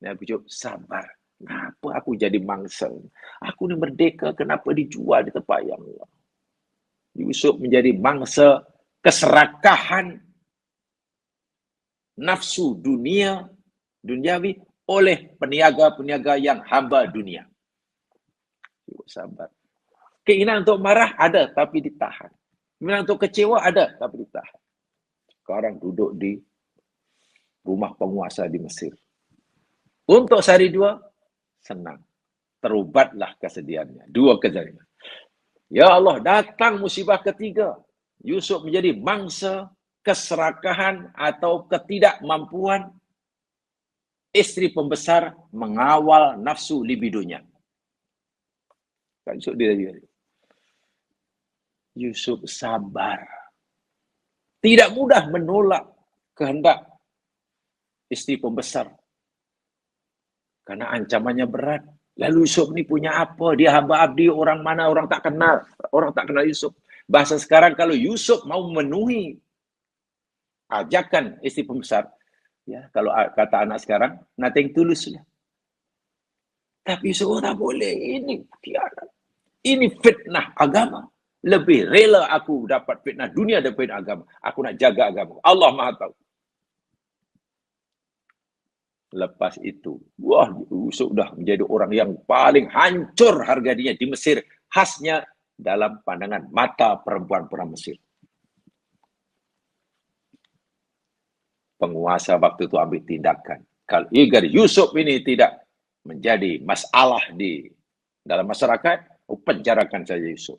Nabi Yusuf sabar. Kenapa aku jadi mangsa? Aku ni merdeka. Kenapa dijual di tempat yang Allah? Yusuf menjadi mangsa keserakahan nafsu duniawi oleh peniaga-peniaga yang hamba dunia. Sabar. Keinginan untuk marah ada tapi ditahan. Keinginan untuk kecewa ada tapi ditahan. Sekarang duduk di rumah penguasa di Mesir. Untuk sehari dua senang. Terubatlah kesedihannya. Dua kejadian. Ya Allah, datang musibah ketiga. Yusuf menjadi mangsa keserakahan atau ketidakmampuan istri pembesar mengawal nafsu libidonya. Yusuf sabar. Tidak mudah menolak kehendak istri pembesar. Karena ancamannya berat. Lalu Yusuf ni punya apa? Dia hamba abdi, orang mana? Orang tak kenal. Orang tak kenal Yusuf. Bahasa sekarang, kalau Yusuf mau memenuhi ajakan istri pembesar, ya, kalau kata anak sekarang, nothing tulus. Tapi Yusuf tak boleh. Ini fitnah agama. Lebih rela aku dapat fitnah dunia daripada agama. Aku nak jaga agama. Allah Maha tahu. Lepas itu, Yusuf dah menjadi orang yang paling hancur harga dirinya di Mesir. Khasnya dalam pandangan mata perempuan-perempuan Mesir. Penguasa waktu itu ambil tindakan. Kalau Yusuf ini tidak menjadi masalah di dalam masyarakat, penjarakan saja Yusuf.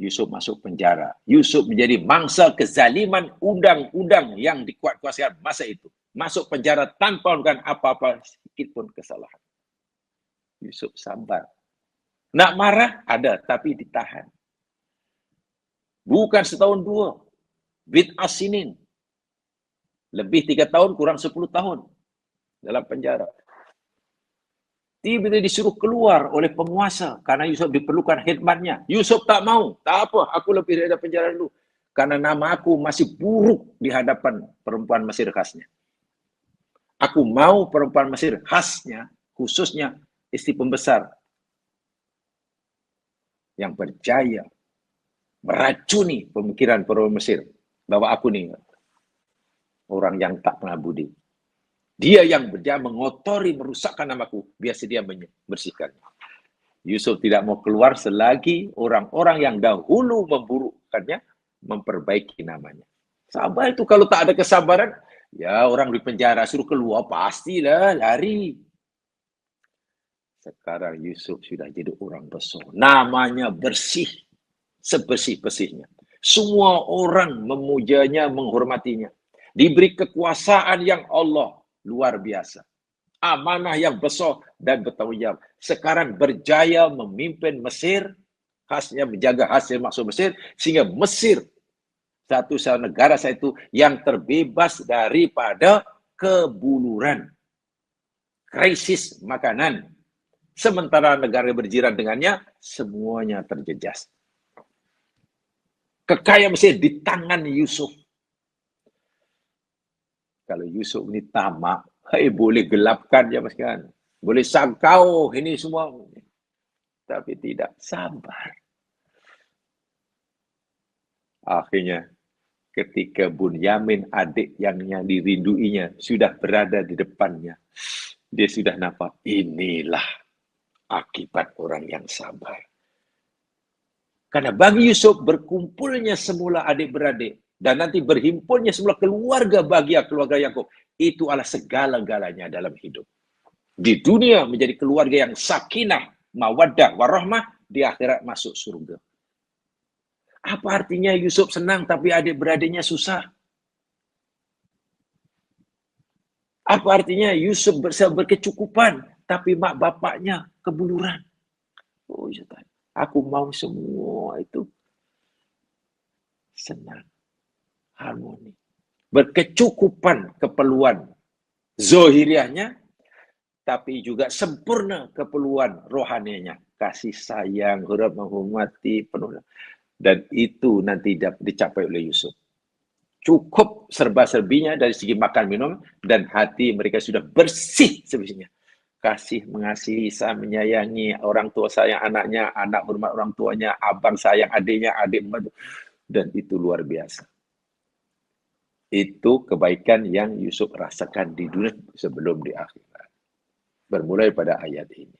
Yusuf masuk penjara. Yusuf menjadi mangsa kezaliman undang-undang yang dikuasai masa itu. Masuk penjara tanpa melakukan apa-apa sedikit pun kesalahan. Yusuf sabar. Nak marah ada, tapi ditahan. Bukan setahun dua. Bid'ah sinin. Lebih 3 tahun, kurang 10 tahun dalam penjara. Tiba-tiba disuruh keluar oleh penguasa karena Yusuf diperlukan khidmatnya. Yusuf tak mau. Tak apa, aku lebih dari penjara dulu. Karena nama aku masih buruk di hadapan perempuan Mesir khasnya. Aku mau perempuan Mesir khasnya, khususnya istri pembesar yang berjaya meracuni pemikiran perempuan Mesir bahwa aku ni orang yang tak pernah budi. Dia yang berjaya mengotori, merusakkan namaku, biar dia membersihkannya. Yusuf tidak mau keluar selagi orang-orang yang dahulu memburukkannya memperbaiki namanya. Sabar itu, kalau tak ada kesabaran, ya orang di penjara suruh keluar, pastilah lari. Sekarang Yusuf sudah jadi orang besar. Namanya bersih, sebersih-bersihnya. Semua orang memujanya, menghormatinya. Diberi kekuasaan yang Allah luar biasa. Amanah yang besar dan bertanggung jawab. Sekarang berjaya memimpin Mesir, khasnya menjaga hasil masuk Mesir, sehingga Mesir satu-satunya negara saat itu yang terbebas daripada kebuluran, krisis makanan. Sementara negara berjiran dengannya, semuanya terjejas. Kekayaan Mesir di tangan Yusuf. Kalau Yusuf ini tamak, boleh gelapkan ya mas kan. Boleh sangkau ini semua. Tapi tidak, sabar. Akhirnya ketika Bunyamin, adik yang dirinduinya, sudah berada di depannya. Dia sudah nampak, inilah akibat orang yang sabar. Karena bagi Yusuf, berkumpulnya semula adik-beradik, dan nanti berhimpunnya semula keluarga bahagia, keluarga Yakub, itu adalah segala-galanya dalam hidup. Di dunia menjadi keluarga yang sakinah, mawaddah, warahmah, di akhirat masuk surga. Apa artinya Yusuf senang tapi adik-beradiknya susah? Apa artinya Yusuf berkecukupan tapi mak bapaknya kebuluran? Oh, aku mau semua itu senang, harmoni. Berkecukupan keperluan zohiriahnya, tapi juga sempurna keperluan rohanianya. Kasih sayang, hormat, menghormati, penuh. Dan itu nanti dicapai oleh Yusuf. Cukup serba-serbinya dari segi makan minum, dan hati mereka sudah bersih sebesarnya. Kasih, mengasihi, sayang, menyayangi orang tua sayang anaknya, anak hormat orang tuanya, abang sayang adiknya, adik membantu. Dan itu luar biasa. Itu kebaikan yang Yusuf rasakan di dunia sebelum di akhirat. Bermulai pada ayat ini.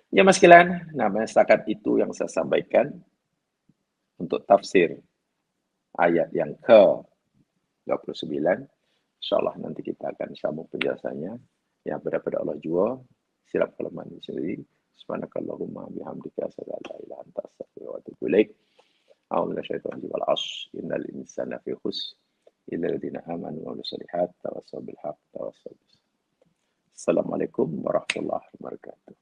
Ya mas sekalian, namanya setakat itu yang saya sampaikan untuk tafsir ayat yang ke-29. InsyaAllah nanti kita akan sambung penjelasannya. Yang daripada Allah jua, silap kelemahan sendiri. Subhanakallahumma bihamdika asyhadu an la ilaha illa anta astaghfiruka wa atubu ilaik. A'udzu minasyaitonir rajim. Wal 'ashr innal insana lafi khusr illa alladziina aamanu wa 'amilus shalihaati tawassaw bil haqqi tawassaw bis sabr. Assalamualaikum warahmatullahi wabarakatuh.